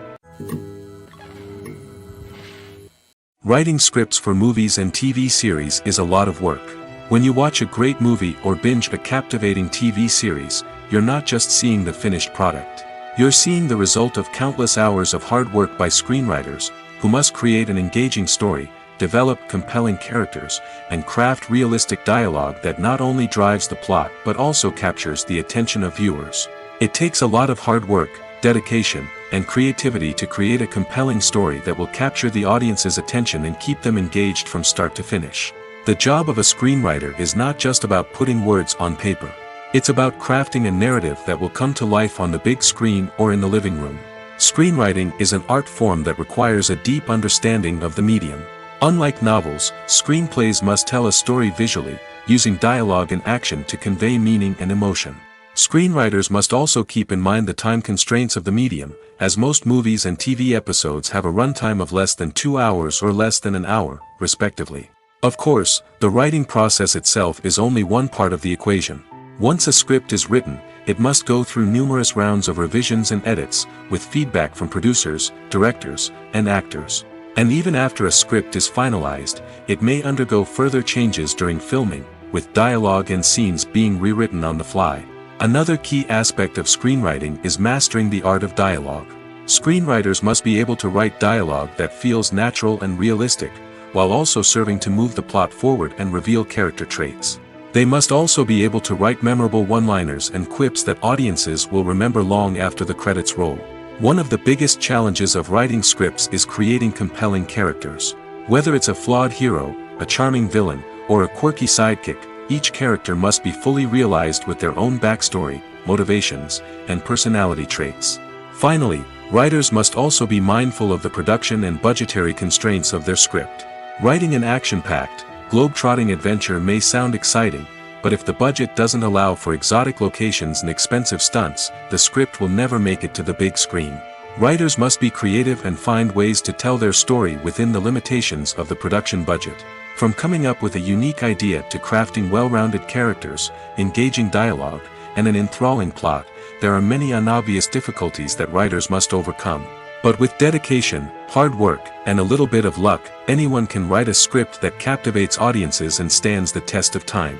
Writing scripts for movies and TV series is a lot of work. When you watch a great movie or binge a captivating TV series, you're not just seeing the finished product. You're seeing the result of countless hours of hard work by screenwriters, who must create an engaging story, develop compelling characters, and craft realistic dialogue that not only drives the plot but also captures the attention of viewers. It takes a lot of hard work, dedication, and creativity to create a compelling story that will capture the audience's attention and keep them engaged from start to finish. The job of a screenwriter is not just about putting words on paper. It's about crafting a narrative that will come to life on the big screen or in the living room. Screenwriting is an art form that requires a deep understanding of the medium. Unlike novels, screenplays must tell a story visually, using dialogue and action to convey meaning and emotion. Screenwriters must also keep in mind the time constraints of the medium, as most movies and TV episodes have a runtime of less than 2 hours or less than an hour, respectively. Of course, the writing process itself is only one part of the equation. Once a script is written, it must go through numerous rounds of revisions and edits, with feedback from producers, directors, and actors. And even after a script is finalized, it may undergo further changes during filming, with dialogue and scenes being rewritten on the fly. Another key aspect of screenwriting is mastering the art of dialogue. Screenwriters must be able to write dialogue that feels natural and realistic, while also serving to move the plot forward and reveal character traits. They must also be able to write memorable one-liners and quips that audiences will remember long after the credits roll. One of the biggest challenges of writing scripts is creating compelling characters. Whether it's a flawed hero, a charming villain, or a quirky sidekick, each character must be fully realized with their own backstory, motivations, and personality traits. Finally, writers must also be mindful of the production and budgetary constraints of their script. Writing an action-packed, globe-trotting adventure may sound exciting, but if the budget doesn't allow for exotic locations and expensive stunts, the script will never make it to the big screen. Writers must be creative and find ways to tell their story within the limitations of the production budget. From coming up with a unique idea to crafting well-rounded characters, engaging dialogue, and an enthralling plot, there are many unobvious difficulties that writers must overcome. But with dedication, hard work, and a little bit of luck, anyone can write a script that captivates audiences and stands the test of time.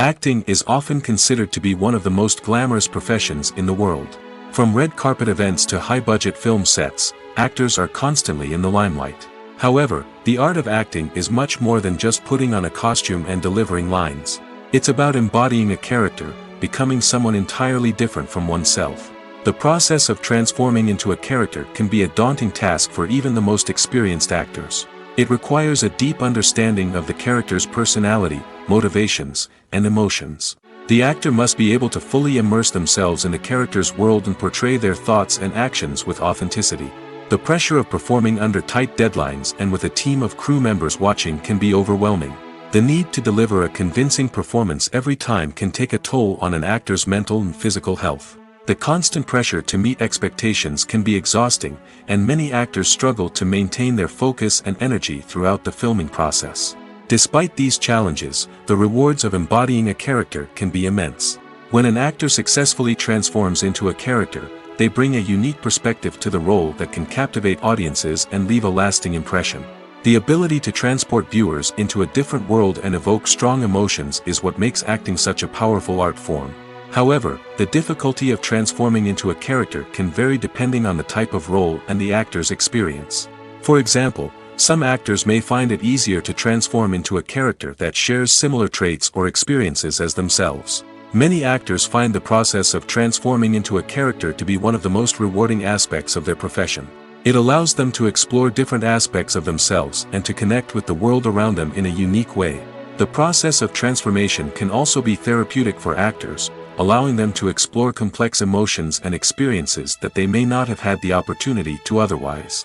Acting is often considered to be one of the most glamorous professions in the world. From red carpet events to high-budget film sets, actors are constantly in the limelight. However, the art of acting is much more than just putting on a costume and delivering lines. It's about embodying a character, becoming someone entirely different from oneself. The process of transforming into a character can be a daunting task for even the most experienced actors. It requires a deep understanding of the character's personality, motivations, and emotions. The actor must be able to fully immerse themselves in the character's world and portray their thoughts and actions with authenticity. The pressure of performing under tight deadlines and with a team of crew members watching can be overwhelming. The need to deliver a convincing performance every time can take a toll on an actor's mental and physical health. The constant pressure to meet expectations can be exhausting, and many actors struggle to maintain their focus and energy throughout the filming process. Despite these challenges, the rewards of embodying a character can be immense. When an actor successfully transforms into a character, they bring a unique perspective to the role that can captivate audiences and leave a lasting impression. The ability to transport viewers into a different world and evoke strong emotions is what makes acting such a powerful art form. However, the difficulty of transforming into a character can vary depending on the type of role and the actor's experience. For example, some actors may find it easier to transform into a character that shares similar traits or experiences as themselves. Many actors find the process of transforming into a character to be one of the most rewarding aspects of their profession. It allows them to explore different aspects of themselves and to connect with the world around them in a unique way. The process of transformation can also be therapeutic for actors, allowing them to explore complex emotions and experiences that they may not have had the opportunity to otherwise.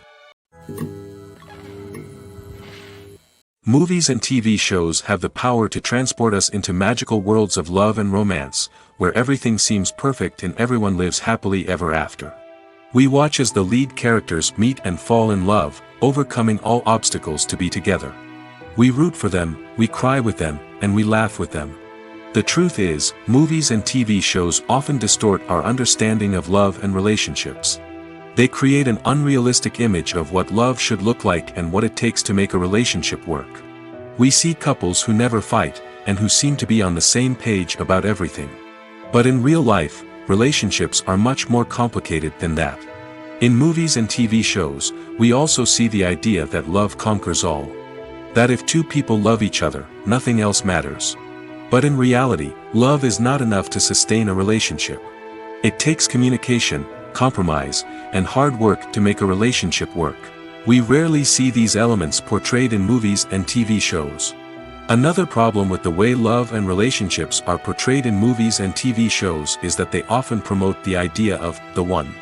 Movies and TV shows have the power to transport us into magical worlds of love and romance, where everything seems perfect and everyone lives happily ever after. We watch as the lead characters meet and fall in love, overcoming all obstacles to be together. We root for them, we cry with them, and we laugh with them. The truth is, movies and TV shows often distort our understanding of love and relationships. They create an unrealistic image of what love should look like and what it takes to make a relationship work. We see couples who never fight, and who seem to be on the same page about everything. But in real life, relationships are much more complicated than that. In movies and TV shows, we also see the idea that love conquers all. That if two people love each other, nothing else matters. But in reality, love is not enough to sustain a relationship. It takes communication, compromise, and hard work to make a relationship work. We rarely see these elements portrayed in movies and TV shows. Another problem with the way love and relationships are portrayed in movies and TV shows is that they often promote the idea of the one.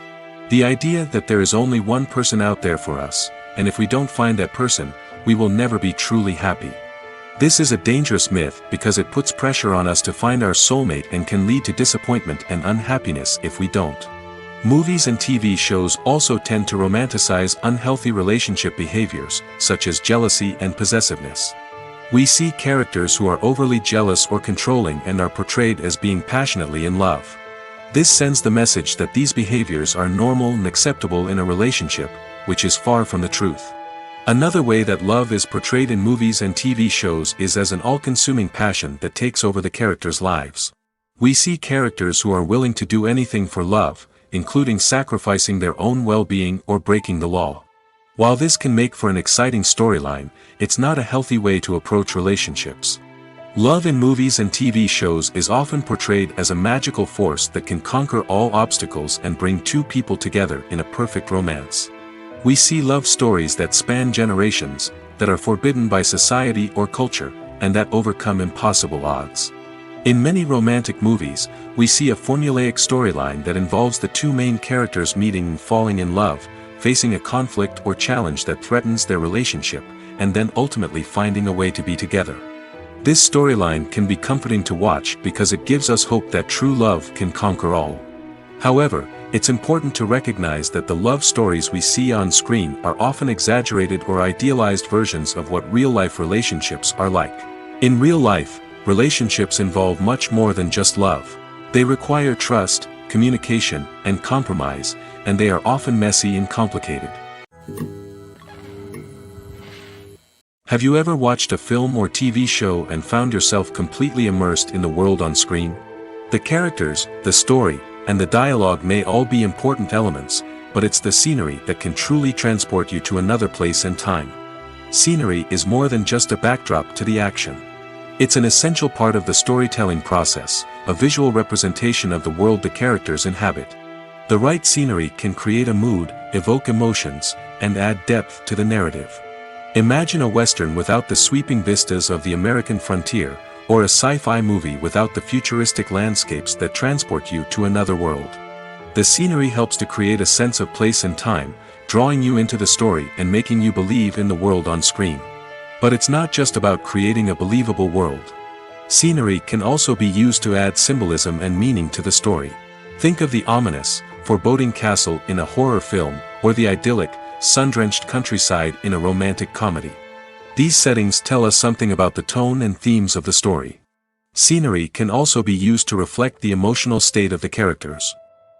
The idea that there is only one person out there for us, and if we don't find that person, we will never be truly happy. This is a dangerous myth because it puts pressure on us to find our soulmate and can lead to disappointment and unhappiness if we don't. Movies and TV shows also tend to romanticize unhealthy relationship behaviors, such as jealousy and possessiveness. We see characters who are overly jealous or controlling and are portrayed as being passionately in love. This sends the message that these behaviors are normal and acceptable in a relationship, which is far from the truth. Another way that love is portrayed in movies and TV shows is as an all-consuming passion that takes over the characters' lives. We see characters who are willing to do anything for love, including sacrificing their own well-being or breaking the law. While this can make for an exciting storyline, it's not a healthy way to approach relationships. Love in movies and TV shows is often portrayed as a magical force that can conquer all obstacles and bring two people together in a perfect romance. We see love stories that span generations, that are forbidden by society or culture, and that overcome impossible odds. In many romantic movies, we see a formulaic storyline that involves the two main characters meeting and falling in love, facing a conflict or challenge that threatens their relationship, and then ultimately finding a way to be together. This storyline can be comforting to watch because it gives us hope that true love can conquer all. However, it's important to recognize that the love stories we see on screen are often exaggerated or idealized versions of what real-life relationships are like. In real life, relationships involve much more than just love. They require trust, communication, and compromise, and they are often messy and complicated. Have you ever watched a film or TV show and found yourself completely immersed in the world on screen? The characters, the story, and the dialogue may all be important elements, but it's the scenery that can truly transport you to another place and time. Scenery is more than just a backdrop to the action. It's an essential part of the storytelling process, a visual representation of the world the characters inhabit. The right scenery can create a mood, evoke emotions, and add depth to the narrative. Imagine a Western without the sweeping vistas of the American frontier, or a sci-fi movie without the futuristic landscapes that transport you to another world. The scenery helps to create a sense of place and time, drawing you into the story and making you believe in the world on screen. But it's not just about creating a believable world. Scenery can also be used to add symbolism and meaning to the story. Think of the ominous, foreboding castle in a horror film, or the idyllic, sun-drenched countryside in a romantic comedy. These settings tell us something about the tone and themes of the story. Scenery can also be used to reflect the emotional state of the characters.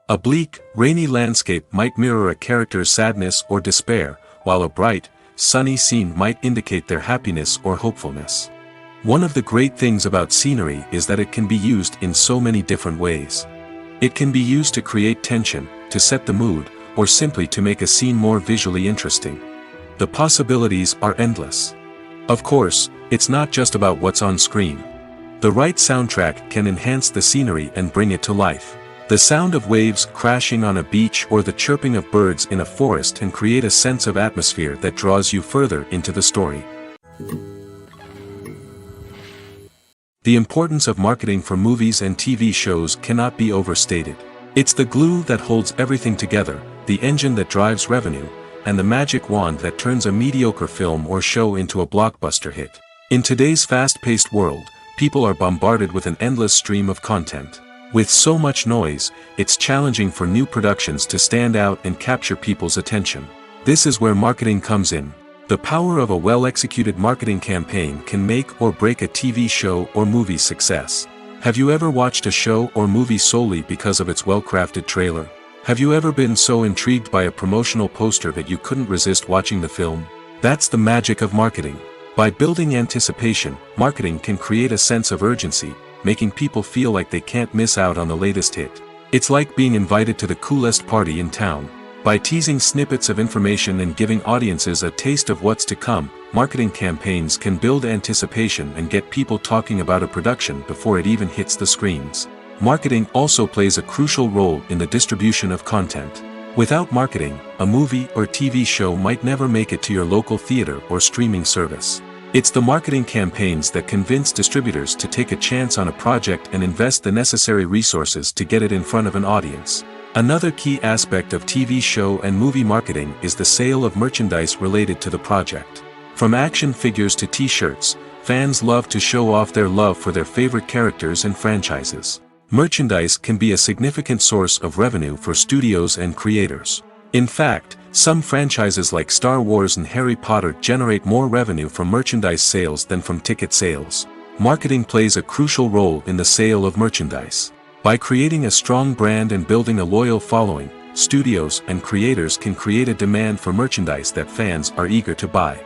A bleak, rainy landscape might mirror a character's sadness or despair, while a bright, sunny scene might indicate their happiness or hopefulness. One of the great things about scenery is that it can be used in so many different ways. It can be used to create tension, to set the mood, or simply to make a scene more visually interesting. The possibilities are endless. Of course, it's not just about what's on screen. The right soundtrack can enhance the scenery and bring it to life. The sound of waves crashing on a beach or the chirping of birds in a forest can create a sense of atmosphere that draws you further into the story. The importance of marketing for movies and TV shows cannot be overstated. It's the glue that holds everything together, the engine that drives revenue, and the magic wand that turns a mediocre film or show into a blockbuster hit. In today's fast-paced world, people are bombarded with an endless stream of content. With so much noise, it's challenging for new productions to stand out and capture people's attention. This is where marketing comes in. The power of a well-executed marketing campaign can make or break a TV show or movie's success. Have you ever watched a show or movie solely because of its well-crafted trailer? Have you ever been so intrigued by a promotional poster that you couldn't resist watching the film? That's the magic of marketing. By building anticipation, marketing can create a sense of urgency, making people feel like they can't miss out on the latest hit. It's like being invited to the coolest party in town. By teasing snippets of information and giving audiences a taste of what's to come, marketing campaigns can build anticipation and get people talking about a production before it even hits the screens. Marketing also plays a crucial role in the distribution of content. Without marketing, a movie or TV show might never make it to your local theater or streaming service. It's the marketing campaigns that convince distributors to take a chance on a project and invest the necessary resources to get it in front of an audience. Another key aspect of TV show and movie marketing is the sale of merchandise related to the project. From action figures to t-shirts, fans love to show off their love for their favorite characters and franchises. Merchandise can be a significant source of revenue for studios and creators. In fact, some franchises like Star Wars and Harry Potter generate more revenue from merchandise sales than from ticket sales. Marketing plays a crucial role in the sale of merchandise. By creating a strong brand and building a loyal following, studios and creators can create a demand for merchandise that fans are eager to buy.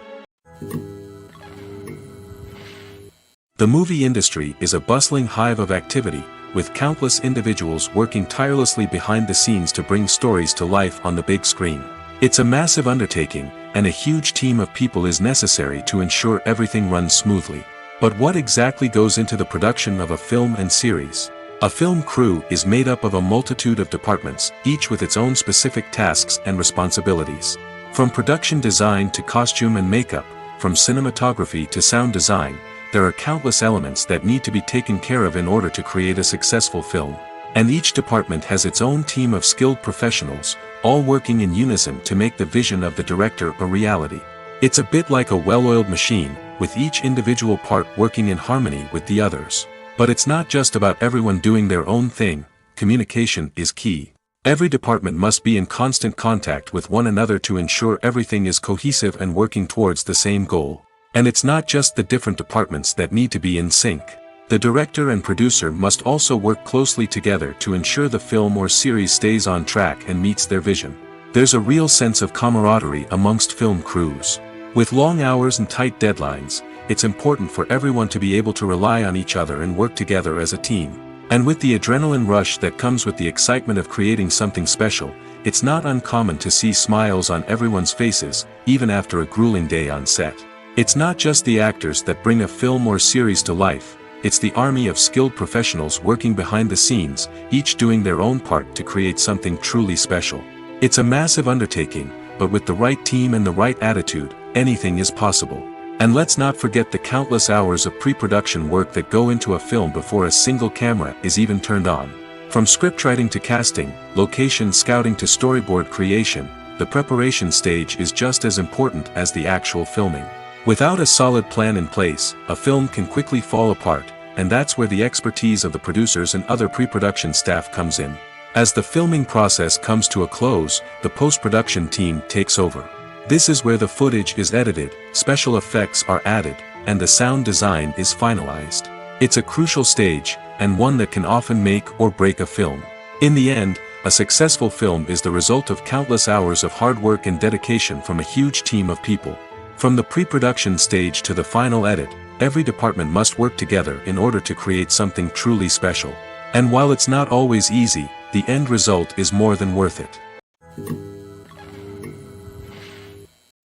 The movie industry is a bustling hive of activity, with countless individuals working tirelessly behind the scenes to bring stories to life on the big screen. It's a massive undertaking, and a huge team of people is necessary to ensure everything runs smoothly. But what exactly goes into the production of a film and series? A film crew is made up of a multitude of departments, each with its own specific tasks and responsibilities. From production design to costume and makeup, from cinematography to sound design, there are countless elements that need to be taken care of in order to create a successful film. And each department has its own team of skilled professionals, all working in unison to make the vision of the director a reality. It's a bit like a well-oiled machine, with each individual part working in harmony with the others. But it's not just about everyone doing their own thing. Communication is key. Every department must be in constant contact with one another to ensure everything is cohesive and working towards the same goal. And it's not just the different departments that need to be in sync. The director and producer must also work closely together to ensure the film or series stays on track and meets their vision. There's a real sense of camaraderie amongst film crews. With long hours and tight deadlines, it's important for everyone to be able to rely on each other and work together as a team. And with the adrenaline rush that comes with the excitement of creating something special, it's not uncommon to see smiles on everyone's faces, even after a grueling day on set. It's not just the actors that bring a film or series to life, it's the army of skilled professionals working behind the scenes, each doing their own part to create something truly special. It's a massive undertaking, but with the right team and the right attitude, anything is possible. And let's not forget the countless hours of pre-production work that go into a film before a single camera is even turned on. From scriptwriting to casting, location scouting to storyboard creation, the preparation stage is just as important as the actual filming. Without a solid plan in place, a film can quickly fall apart, and that's where the expertise of the producers and other pre-production staff comes in. As the filming process comes to a close, the post-production team takes over. This is where the footage is edited, special effects are added, and the sound design is finalized. It's a crucial stage, and one that can often make or break a film. In the end, a successful film is the result of countless hours of hard work and dedication from a huge team of people. From the pre-production stage to the final edit, every department must work together in order to create something truly special. And while it's not always easy, the end result is more than worth it.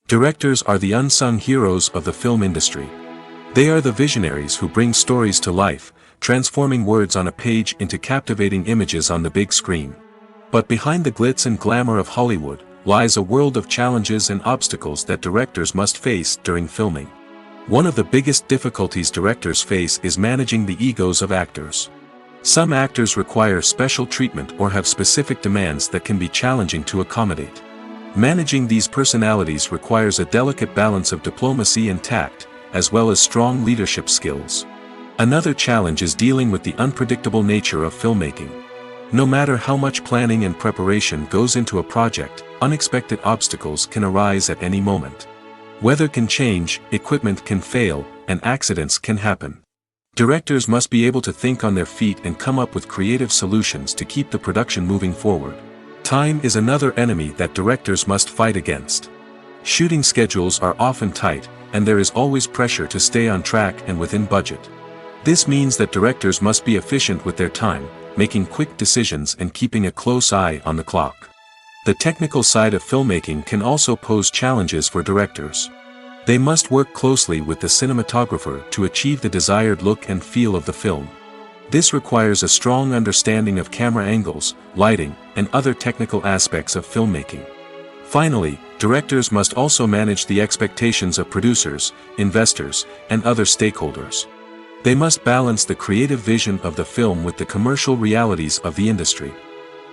Directors are the unsung heroes of the film industry. They are the visionaries who bring stories to life, transforming words on a page into captivating images on the big screen. But behind the glitz and glamour of Hollywood, lies a world of challenges and obstacles that directors must face during filming. One of the biggest difficulties directors face is managing the egos of actors. Some actors require special treatment or have specific demands that can be challenging to accommodate. Managing these personalities requires a delicate balance of diplomacy and tact, as well as strong leadership skills. Another challenge is dealing with the unpredictable nature of filmmaking. No matter how much planning and preparation goes into a project, unexpected obstacles can arise at any moment. Weather can change, equipment can fail, and accidents can happen. Directors must be able to think on their feet and come up with creative solutions to keep the production moving forward. Time is another enemy that directors must fight against. Shooting schedules are often tight, and there is always pressure to stay on track and within budget. This means that directors must be efficient with their time, making quick decisions and keeping a close eye on the clock. The technical side of filmmaking can also pose challenges for directors. They must work closely with the cinematographer to achieve the desired look and feel of the film. This requires a strong understanding of camera angles, lighting, and other technical aspects of filmmaking. Finally, directors must also manage the expectations of producers, investors, and other stakeholders. They must balance the creative vision of the film with the commercial realities of the industry.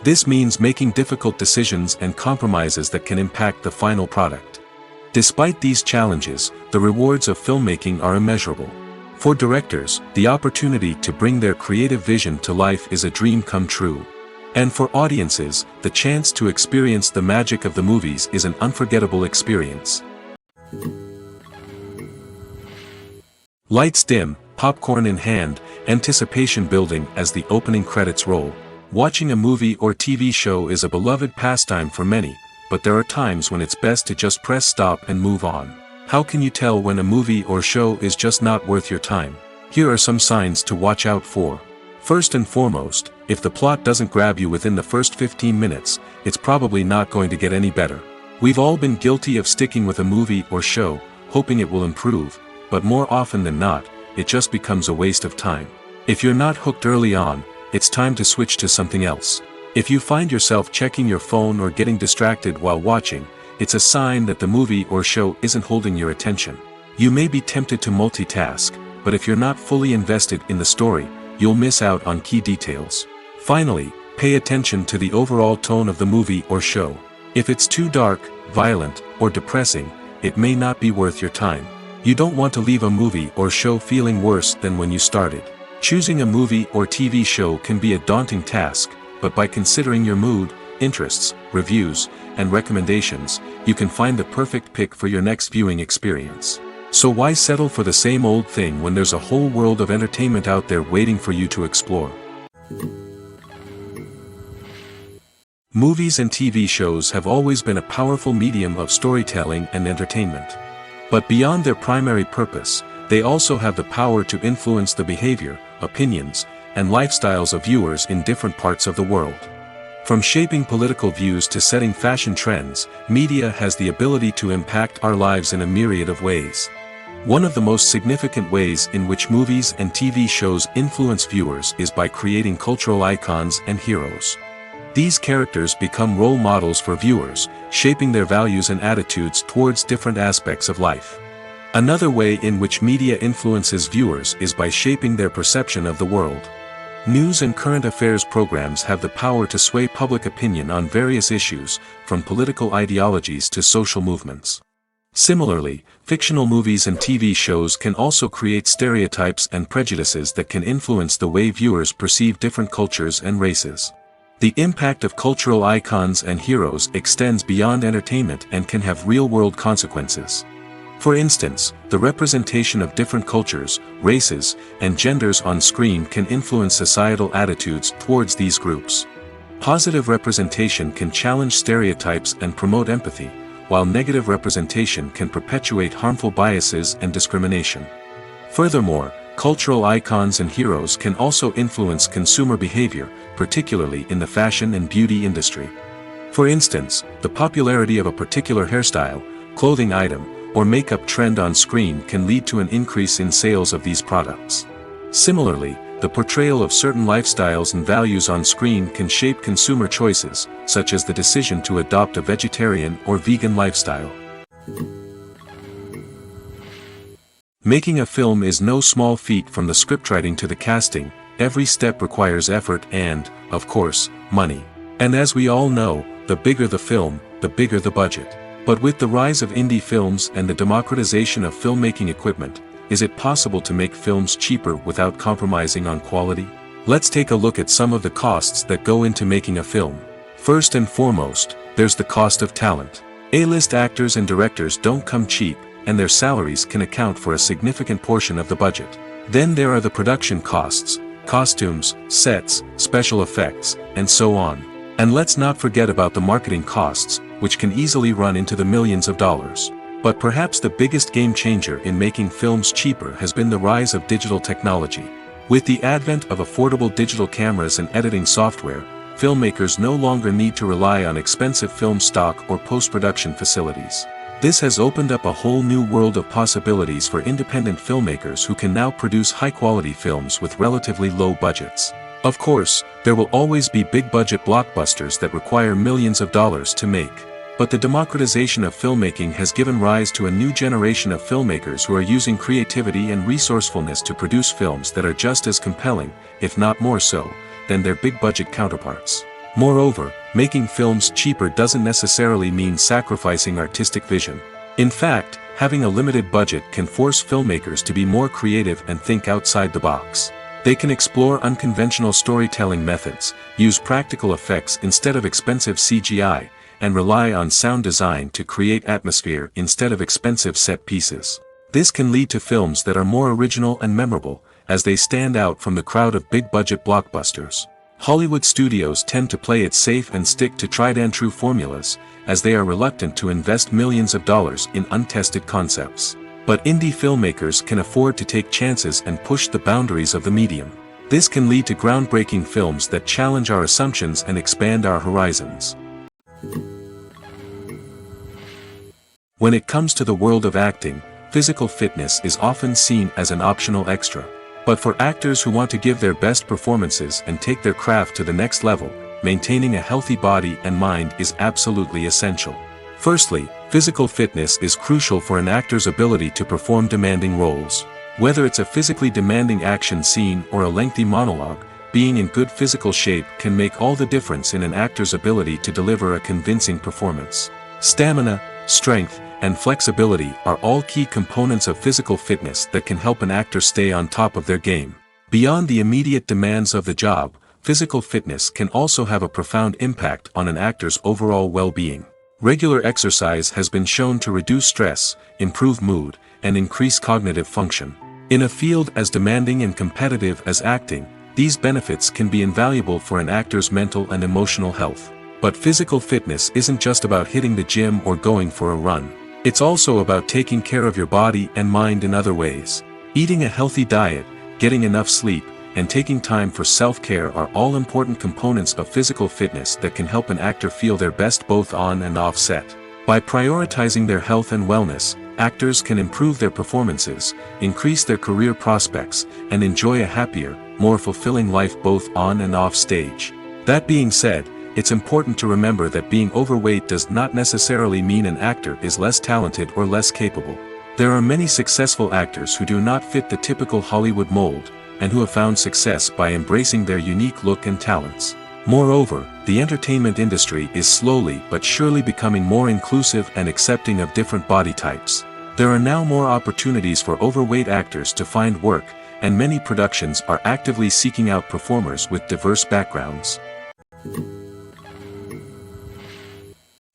This means making difficult decisions and compromises that can impact the final product. Despite these challenges, the rewards of filmmaking are immeasurable. For directors, the opportunity to bring their creative vision to life is a dream come true. And for audiences, the chance to experience the magic of the movies is an unforgettable experience. Lights dim, popcorn in hand, anticipation building as the opening credits roll. Watching a movie or TV show is a beloved pastime for many, but there are times when it's best to just press stop and move on. How can you tell when a movie or show is just not worth your time? Here are some signs to watch out for. First and foremost, if the plot doesn't grab you within the first 15 minutes, it's probably not going to get any better. We've all been guilty of sticking with a movie or show, hoping it will improve, but more often than not, it just becomes a waste of time. If you're not hooked early on, it's time to switch to something else. If you find yourself checking your phone or getting distracted while watching, it's a sign that the movie or show isn't holding your attention. You may be tempted to multitask, but if you're not fully invested in the story, you'll miss out on key details. Finally, pay attention to the overall tone of the movie or show. If it's too dark, violent, or depressing, it may not be worth your time. You don't want to leave a movie or show feeling worse than when you started. Choosing a movie or TV show can be a daunting task, but by considering your mood, interests, reviews, and recommendations, you can find the perfect pick for your next viewing experience. So why settle for the same old thing when there's a whole world of entertainment out there waiting for you to explore? Movies and TV shows have always been a powerful medium of storytelling and entertainment. But beyond their primary purpose, they also have the power to influence the behavior, opinions, and lifestyles of viewers in different parts of the world. From shaping political views to setting fashion trends, media has the ability to impact our lives in a myriad of ways. One of the most significant ways in which movies and TV shows influence viewers is by creating cultural icons and heroes. These characters become role models for viewers, shaping their values and attitudes towards different aspects of life. Another way in which media influences viewers is by shaping their perception of the world. News and current affairs programs have the power to sway public opinion on various issues, from political ideologies to social movements. Similarly, fictional movies and TV shows can also create stereotypes and prejudices that can influence the way viewers perceive different cultures and races. The impact of cultural icons and heroes extends beyond entertainment and can have real-world consequences. For instance, the representation of different cultures, races, and genders on screen can influence societal attitudes towards these groups. Positive representation can challenge stereotypes and promote empathy, while negative representation can perpetuate harmful biases and discrimination. Furthermore, cultural icons and heroes can also influence consumer behavior, particularly in the fashion and beauty industry. For instance, the popularity of a particular hairstyle, clothing item, or makeup trend on screen can lead to an increase in sales of these products. Similarly, the portrayal of certain lifestyles and values on screen can shape consumer choices, such as the decision to adopt a vegetarian or vegan lifestyle. Making a film is no small feat. From the scriptwriting to the casting, every step requires effort and, of course, money. And as we all know, the bigger the film, the bigger the budget. But with the rise of indie films and the democratization of filmmaking equipment, is it possible to make films cheaper without compromising on quality? Let's take a look at some of the costs that go into making a film. First and foremost, there's the cost of talent. A-list actors and directors don't come cheap, and their salaries can account for a significant portion of the budget. Then there are the production costs, costumes, sets, special effects, and so on. And let's not forget about the marketing costs, which can easily run into the millions of dollars. But perhaps the biggest game changer in making films cheaper has been the rise of digital technology. With the advent of affordable digital cameras and editing software, filmmakers no longer need to rely on expensive film stock or post-production facilities. This has opened up a whole new world of possibilities for independent filmmakers who can now produce high-quality films with relatively low budgets. Of course, there will always be big-budget blockbusters that require millions of dollars to make. But the democratization of filmmaking has given rise to a new generation of filmmakers who are using creativity and resourcefulness to produce films that are just as compelling, if not more so, than their big-budget counterparts. Moreover, making films cheaper doesn't necessarily mean sacrificing artistic vision. In fact, having a limited budget can force filmmakers to be more creative and think outside the box. They can explore unconventional storytelling methods, use practical effects instead of expensive CGI, and rely on sound design to create atmosphere instead of expensive set pieces. This can lead to films that are more original and memorable, as they stand out from the crowd of big-budget blockbusters. Hollywood studios tend to play it safe and stick to tried-and-true formulas, as they are reluctant to invest millions of dollars in untested concepts. But indie filmmakers can afford to take chances and push the boundaries of the medium. This can lead to groundbreaking films that challenge our assumptions and expand our horizons. When it comes to the world of acting, physical fitness is often seen as an optional extra. But for actors who want to give their best performances and take their craft to the next level, maintaining a healthy body and mind is absolutely essential. Firstly, physical fitness is crucial for an actor's ability to perform demanding roles. Whether it's a physically demanding action scene or a lengthy monologue, being in good physical shape can make all the difference in an actor's ability to deliver a convincing performance. Stamina, strength, and flexibility are all key components of physical fitness that can help an actor stay on top of their game. Beyond the immediate demands of the job, physical fitness can also have a profound impact on an actor's overall well-being. Regular exercise has been shown to reduce stress, improve mood, and increase cognitive function. In a field as demanding and competitive as acting, these benefits can be invaluable for an actor's mental and emotional health. But physical fitness isn't just about hitting the gym or going for a run. It's also about taking care of your body and mind in other ways. Eating a healthy diet, getting enough sleep, and taking time for self-care are all important components of physical fitness that can help an actor feel their best both on and off set. By prioritizing their health and wellness, actors can improve their performances, increase their career prospects, and enjoy a happier, more fulfilling life both on and off stage. That being said, it's important to remember that being overweight does not necessarily mean an actor is less talented or less capable. There are many successful actors who do not fit the typical Hollywood mold, and who have found success by embracing their unique look and talents. Moreover, the entertainment industry is slowly but surely becoming more inclusive and accepting of different body types. There are now more opportunities for overweight actors to find work, and many productions are actively seeking out performers with diverse backgrounds.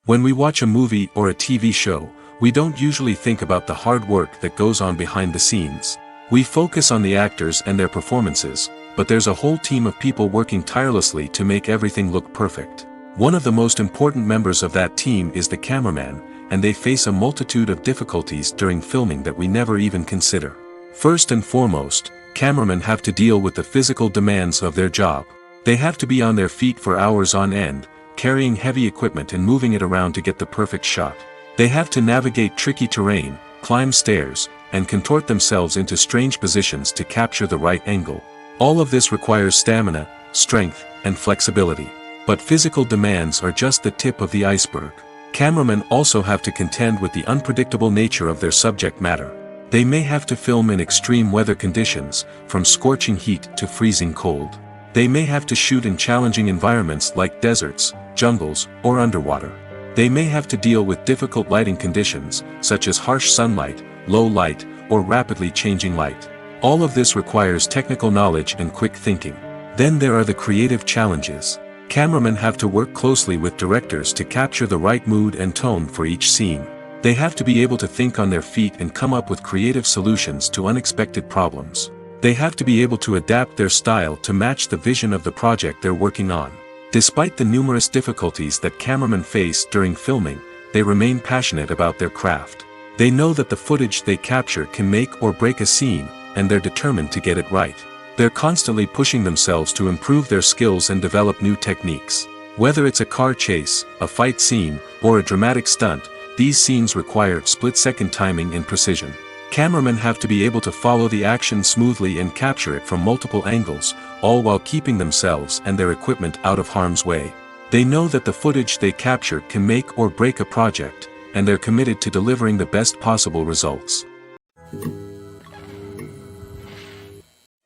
When we watch a movie or a TV show, we don't usually think about the hard work that goes on behind the scenes. We focus on the actors and their performances, but there's a whole team of people working tirelessly to make everything look perfect. One of the most important members of that team is the cameraman, and they face a multitude of difficulties during filming that we never even consider. First and foremost, cameramen have to deal with the physical demands of their job. They have to be on their feet for hours on end, carrying heavy equipment and moving it around to get the perfect shot. They have to navigate tricky terrain, climb stairs, and contort themselves into strange positions to capture the right angle. All of this requires stamina, strength, and flexibility. But physical demands are just the tip of the iceberg. Cameramen also have to contend with the unpredictable nature of their subject matter. They may have to film in extreme weather conditions, from scorching heat to freezing cold. They may have to shoot in challenging environments like deserts, jungles, or underwater. They may have to deal with difficult lighting conditions, such as harsh sunlight, low light, or rapidly changing light. All of this requires technical knowledge and quick thinking. Then there are the creative challenges. Cameramen have to work closely with directors to capture the right mood and tone for each scene. They have to be able to think on their feet and come up with creative solutions to unexpected problems. They have to be able to adapt their style to match the vision of the project they're working on. Despite the numerous difficulties that cameramen face during filming, they remain passionate about their craft. They know that the footage they capture can make or break a scene, and they're determined to get it right. They're constantly pushing themselves to improve their skills and develop new techniques. Whether it's a car chase, a fight scene, or a dramatic stunt, these scenes require split-second timing and precision. Cameramen have to be able to follow the action smoothly and capture it from multiple angles, all while keeping themselves and their equipment out of harm's way. They know that the footage they capture can make or break a project, and they're committed to delivering the best possible results.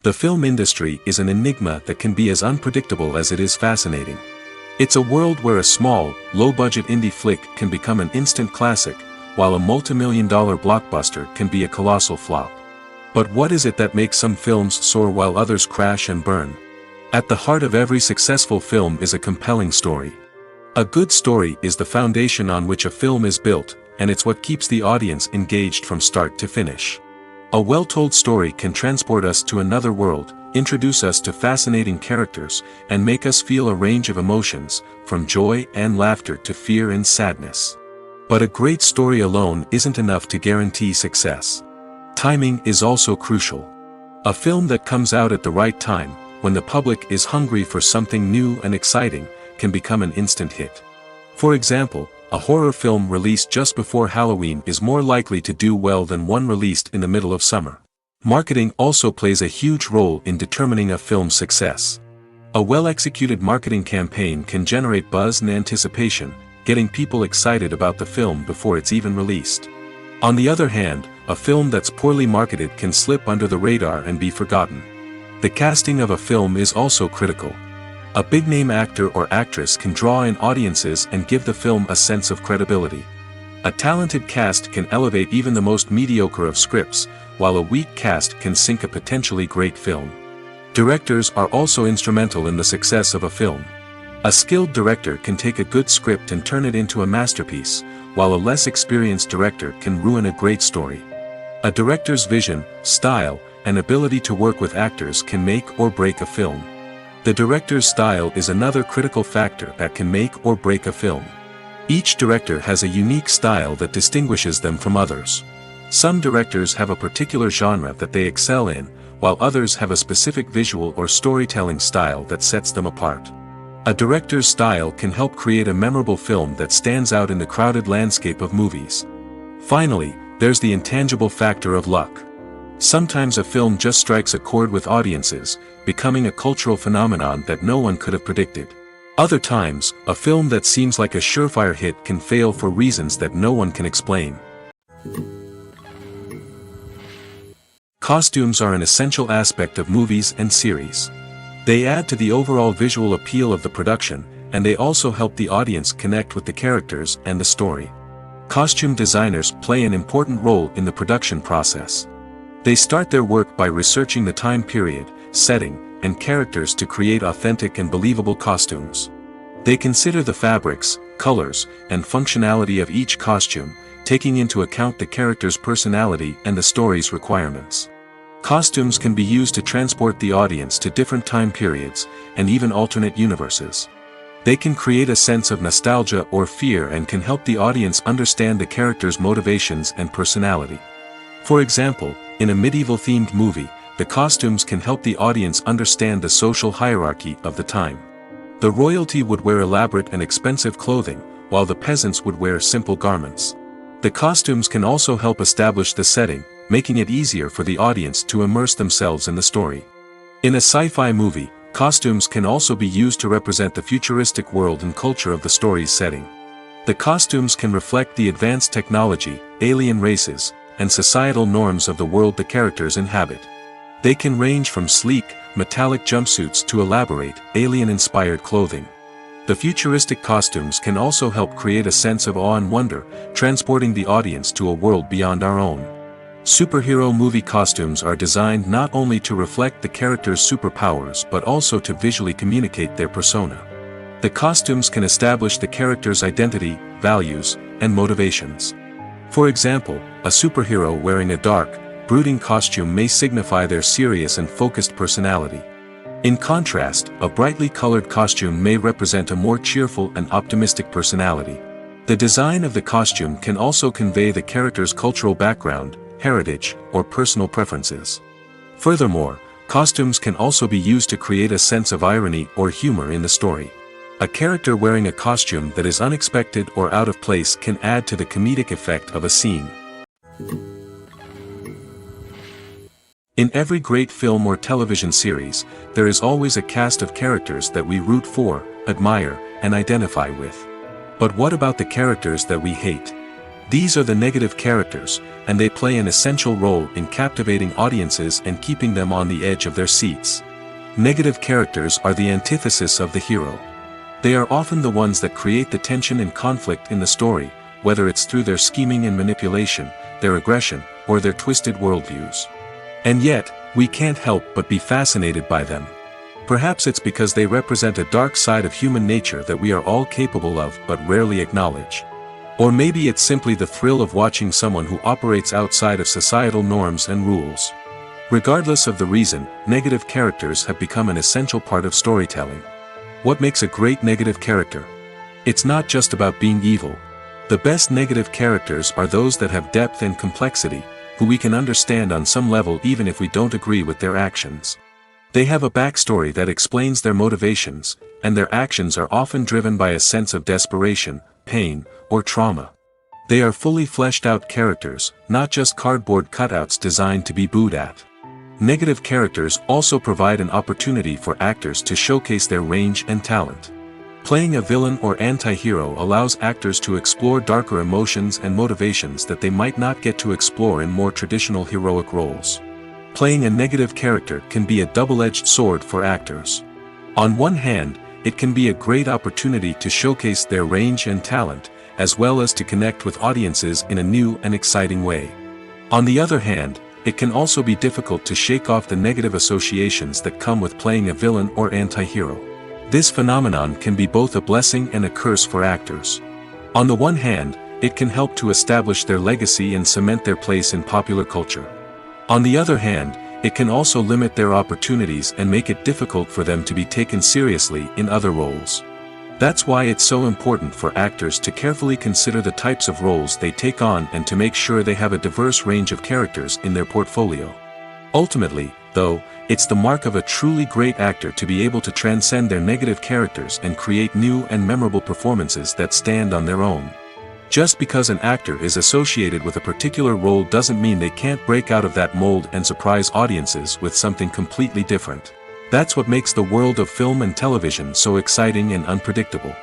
The film industry is an enigma that can be as unpredictable as it is fascinating. It's a world where a small, low-budget indie flick can become an instant classic, while a multi-million-dollar blockbuster can be a colossal flop. But what is it that makes some films soar while others crash and burn? At the heart of every successful film is a compelling story. A good story is the foundation on which a film is built, and it's what keeps the audience engaged from start to finish. A well-told story can transport us to another world, introduce us to fascinating characters, and make us feel a range of emotions, from joy and laughter to fear and sadness. But a great story alone isn't enough to guarantee success. Timing is also crucial. A film that comes out at the right time, when the public is hungry for something new and exciting, can become an instant hit. For example, A horror film released just before Halloween is more likely to do well than one released in the middle of summer. Marketing also plays a huge role in determining a film's success. A well-executed marketing campaign can generate buzz and anticipation, getting people excited about the film before it's even released. On the other hand, a film that's poorly marketed can slip under the radar and be forgotten. The casting of a film is also critical. A big-name actor or actress can draw in audiences and give the film a sense of credibility. A talented cast can elevate even the most mediocre of scripts, while a weak cast can sink a potentially great film. Directors are also instrumental in the success of a film. A skilled director can take a good script and turn it into a masterpiece, while a less experienced director can ruin a great story. A director's vision, style, and ability to work with actors can make or break a film. The director's style is another critical factor that can make or break a film. Each director has a unique style that distinguishes them from others. Some directors have a particular genre that they excel in, while others have a specific visual or storytelling style that sets them apart. A director's style can help create a memorable film that stands out in the crowded landscape of movies. Finally, there's the intangible factor of luck. Sometimes a film just strikes a chord with audiences, becoming a cultural phenomenon that no one could have predicted. Other times, a film that seems like a surefire hit can fail for reasons that no one can explain. Costumes are an essential aspect of movies and series. They add to the overall visual appeal of the production, and they also help the audience connect with the characters and the story. Costume designers play an important role in the production process. They start their work by researching the time period, setting, and characters to create authentic and believable costumes. They consider the fabrics, colors, and functionality of each costume, taking into account the character's personality and the story's requirements. Costumes can be used to transport the audience to different time periods, and even alternate universes. They can create a sense of nostalgia or fear and can help the audience understand the character's motivations and personality. For example, in a medieval-themed movie, the costumes can help the audience understand the social hierarchy of the time. The royalty would wear elaborate and expensive clothing, while the peasants would wear simple garments. The costumes can also help establish the setting, making it easier for the audience to immerse themselves in the story. In a sci-fi movie, costumes can also be used to represent the futuristic world and culture of the story's setting. The costumes can reflect the advanced technology, alien races, and societal norms of the world the characters inhabit. They can range from sleek, metallic jumpsuits to elaborate, alien-inspired clothing. The futuristic costumes can also help create a sense of awe and wonder, transporting the audience to a world beyond our own. Superhero movie costumes are designed not only to reflect the character's superpowers but also to visually communicate their persona. The costumes can establish the character's identity, values, and motivations. For example, a superhero wearing a dark, brooding costume may signify their serious and focused personality. In contrast, a brightly colored costume may represent a more cheerful and optimistic personality. The design of the costume can also convey the character's cultural background, heritage, or personal preferences. Furthermore, costumes can also be used to create a sense of irony or humor in the story. A character wearing a costume that is unexpected or out of place can add to the comedic effect of a scene. In every great film or television series, there is always a cast of characters that we root for, admire, and identify with. But what about the characters that we hate? These are the negative characters, and they play an essential role in captivating audiences and keeping them on the edge of their seats. Negative characters are the antithesis of the hero. They are often the ones that create the tension and conflict in the story, whether it's through their scheming and manipulation, their aggression, or their twisted worldviews. And yet, we can't help but be fascinated by them. Perhaps it's because they represent a dark side of human nature that we are all capable of but rarely acknowledge. Or maybe it's simply the thrill of watching someone who operates outside of societal norms and rules. Regardless of the reason, negative characters have become an essential part of storytelling. What makes a great negative character? It's not just about being evil. The best negative characters are those that have depth and complexity, who we can understand on some level even if we don't agree with their actions. They have a backstory that explains their motivations, and their actions are often driven by a sense of desperation, pain, or trauma. They are fully fleshed out characters, not just cardboard cutouts designed to be booed at. Negative characters also provide an opportunity for actors to showcase their range and talent. Playing a villain or anti-hero allows actors to explore darker emotions and motivations that they might not get to explore in more traditional heroic roles. Playing a negative character can be a double-edged sword for actors. On one hand, it can be a great opportunity to showcase their range and talent, as well as to connect with audiences in a new and exciting way. On the other hand, it can also be difficult to shake off the negative associations that come with playing a villain or anti-hero. This phenomenon can be both a blessing and a curse for actors. On the one hand, it can help to establish their legacy and cement their place in popular culture. On the other hand, it can also limit their opportunities and make it difficult for them to be taken seriously in other roles. That's why it's so important for actors to carefully consider the types of roles they take on and to make sure they have a diverse range of characters in their portfolio. Ultimately, though, it's the mark of a truly great actor to be able to transcend their negative characters and create new and memorable performances that stand on their own. Just because an actor is associated with a particular role doesn't mean they can't break out of that mold and surprise audiences with something completely different. That's what makes the world of film and television so exciting and unpredictable.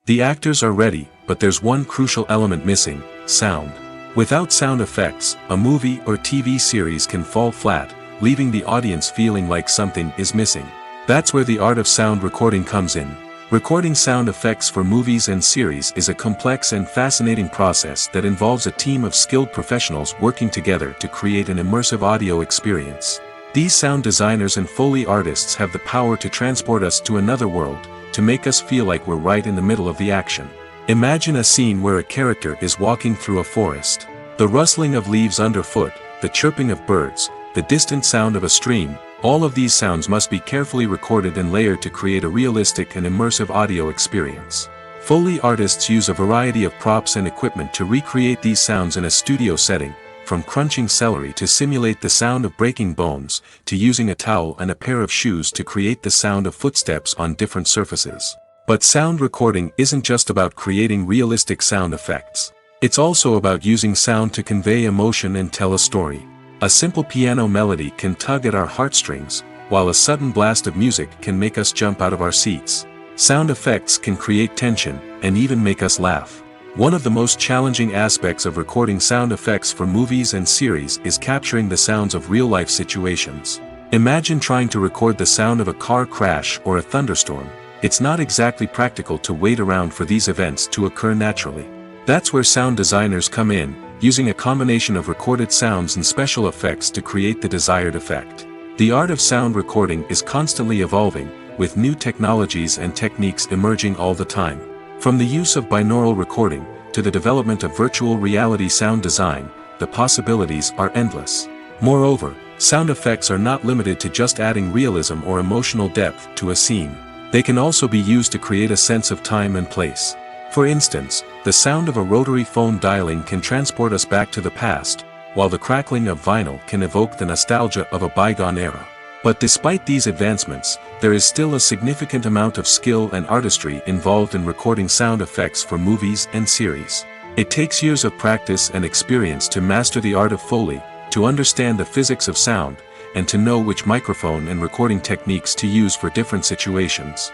The actors are ready, but there's one crucial element missing: sound. Without sound effects, a movie or TV series can fall flat, leaving the audience feeling like something is missing. That's where the art of sound recording comes in. Recording sound effects for movies and series is a complex and fascinating process that involves a team of skilled professionals working together to create an immersive audio experience. These sound designers and Foley artists have the power to transport us to another world, to make us feel like we're right in the middle of the action. Imagine a scene where a character is walking through a forest. The rustling of leaves underfoot, the chirping of birds, the distant sound of a stream, all of these sounds must be carefully recorded and layered to create a realistic and immersive audio experience. Foley artists use a variety of props and equipment to recreate these sounds in a studio setting, from crunching celery to simulate the sound of breaking bones, to using a towel and a pair of shoes to create the sound of footsteps on different surfaces. But sound recording isn't just about creating realistic sound effects. It's also about using sound to convey emotion and tell a story. A simple piano melody can tug at our heartstrings, while a sudden blast of music can make us jump out of our seats. Sound effects can create tension, and even make us laugh. One of the most challenging aspects of recording sound effects for movies and series is capturing the sounds of real-life situations. Imagine trying to record the sound of a car crash or a thunderstorm. It's not exactly practical to wait around for these events to occur naturally. That's where sound designers come in, using a combination of recorded sounds and special effects to create the desired effect. The art of sound recording is constantly evolving, with new technologies and techniques emerging all the time. From the use of binaural recording, to the development of virtual reality sound design, the possibilities are endless. Moreover, sound effects are not limited to just adding realism or emotional depth to a scene. They can also be used to create a sense of time and place. For instance, the sound of a rotary phone dialing can transport us back to the past, while the crackling of vinyl can evoke the nostalgia of a bygone era. But despite these advancements, there is still a significant amount of skill and artistry involved in recording sound effects for movies and series. It takes years of practice and experience to master the art of Foley, to understand the physics of sound, and to know which microphone and recording techniques to use for different situations.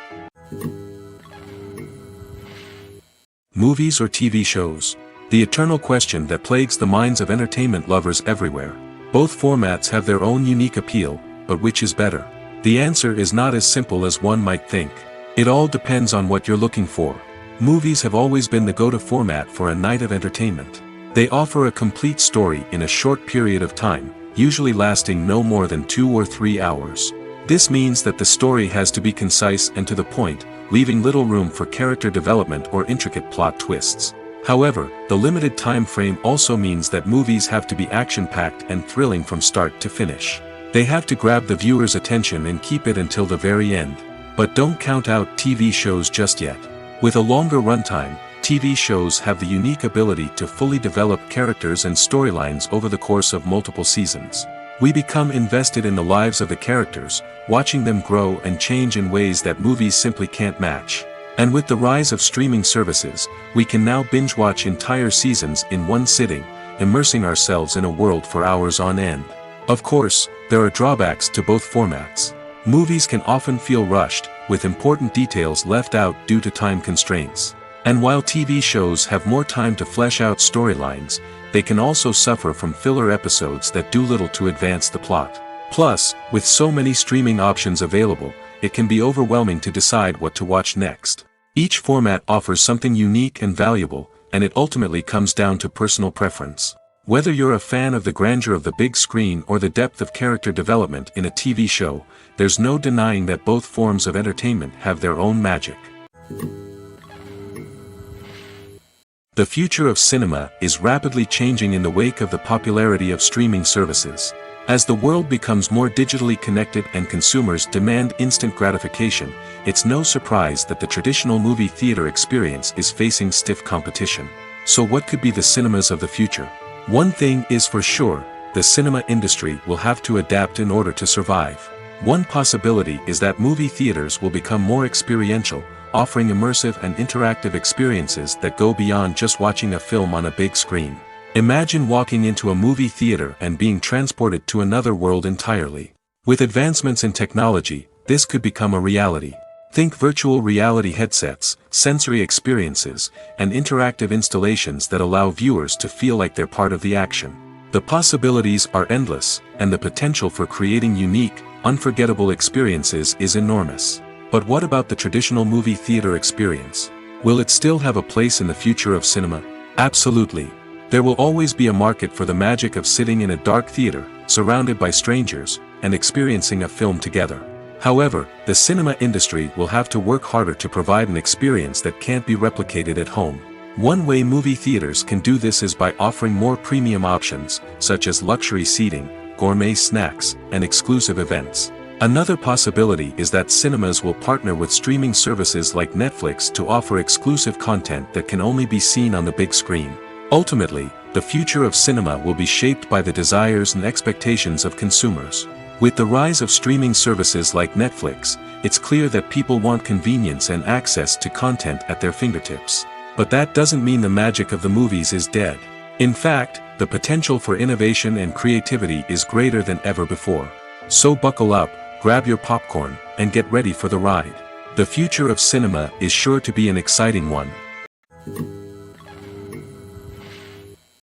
Movies or TV shows? The eternal question that plagues the minds of entertainment lovers everywhere. Both formats have their own unique appeal, but which is better? The answer is not as simple as one might think. It all depends on what you're looking for. Movies have always been the go-to format for a night of entertainment. They offer a complete story in a short period of time, usually lasting no more than 2 or 3 hours. This means that the story has to be concise and to the point, leaving little room for character development or intricate plot twists. However, the limited time frame also means that movies have to be action-packed and thrilling from start to finish. They have to grab the viewer's attention and keep it until the very end. But don't count out TV shows just yet. With a longer runtime, TV shows have the unique ability to fully develop characters and storylines over the course of multiple seasons. We become invested in the lives of the characters, watching them grow and change in ways that movies simply can't match. And with the rise of streaming services, we can now binge-watch entire seasons in one sitting, immersing ourselves in a world for hours on end. Of course, there are drawbacks to both formats. Movies can often feel rushed, with important details left out due to time constraints. And while TV shows have more time to flesh out storylines, they can also suffer from filler episodes that do little to advance the plot. Plus, with so many streaming options available, it can be overwhelming to decide what to watch next. Each format offers something unique and valuable, and it ultimately comes down to personal preference. Whether you're a fan of the grandeur of the big screen or the depth of character development in a TV show, there's no denying that both forms of entertainment have their own magic. The future of cinema is rapidly changing in the wake of the popularity of streaming services. As the world becomes more digitally connected and consumers demand instant gratification, it's no surprise that the traditional movie theater experience is facing stiff competition. So what could be the cinemas of the future? One thing is for sure, the cinema industry will have to adapt in order to survive. One possibility is that movie theaters will become more experiential, offering immersive and interactive experiences that go beyond just watching a film on a big screen. Imagine walking into a movie theater and being transported to another world entirely. With advancements in technology, this could become a reality. Think virtual reality headsets, sensory experiences, and interactive installations that allow viewers to feel like they're part of the action. The possibilities are endless, and the potential for creating unique, unforgettable experiences is enormous. But what about the traditional movie theater experience? Will it still have a place in the future of cinema? Absolutely. There will always be a market for the magic of sitting in a dark theater, surrounded by strangers, and experiencing a film together. However, the cinema industry will have to work harder to provide an experience that can't be replicated at home. One way movie theaters can do this is by offering more premium options, such as luxury seating, gourmet snacks, and exclusive events. Another possibility is that cinemas will partner with streaming services like Netflix to offer exclusive content that can only be seen on the big screen. Ultimately, the future of cinema will be shaped by the desires and expectations of consumers. With the rise of streaming services like Netflix, it's clear that people want convenience and access to content at their fingertips. But that doesn't mean the magic of the movies is dead. In fact, the potential for innovation and creativity is greater than ever before. So buckle up, grab your popcorn, and get ready for the ride. The future of cinema is sure to be an exciting one.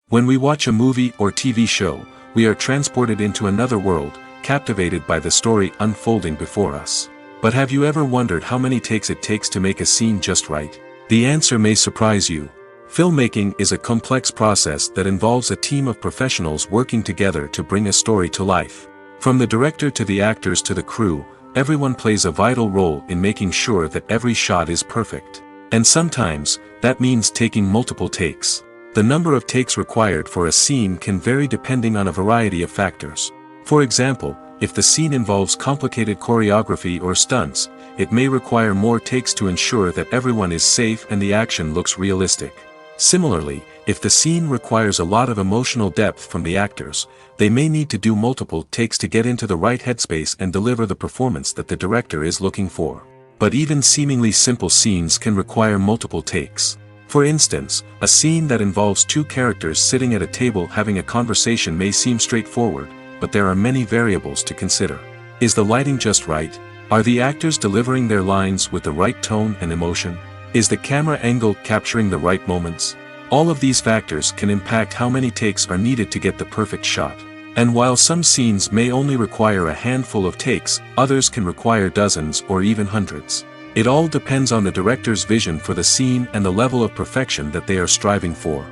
When we watch a movie or TV show, we are transported into another world, captivated by the story unfolding before us. But have you ever wondered how many takes it takes to make a scene just right? The answer may surprise you. Filmmaking is a complex process that involves a team of professionals working together to bring a story to life. From the director to the actors to the crew, everyone plays a vital role in making sure that every shot is perfect. And sometimes, that means taking multiple takes. The number of takes required for a scene can vary depending on a variety of factors. For example, if the scene involves complicated choreography or stunts, it may require more takes to ensure that everyone is safe and the action looks realistic. Similarly, if the scene requires a lot of emotional depth from the actors, they may need to do multiple takes to get into the right headspace and deliver the performance that the director is looking for. But even seemingly simple scenes can require multiple takes. For instance, a scene that involves two characters sitting at a table having a conversation may seem straightforward, but there are many variables to consider. Is the lighting just right? Are the actors delivering their lines with the right tone and emotion? Is the camera angle capturing the right moments? All of these factors can impact how many takes are needed to get the perfect shot. And while some scenes may only require a handful of takes, others can require dozens or even hundreds. It all depends on the director's vision for the scene and the level of perfection that they are striving for.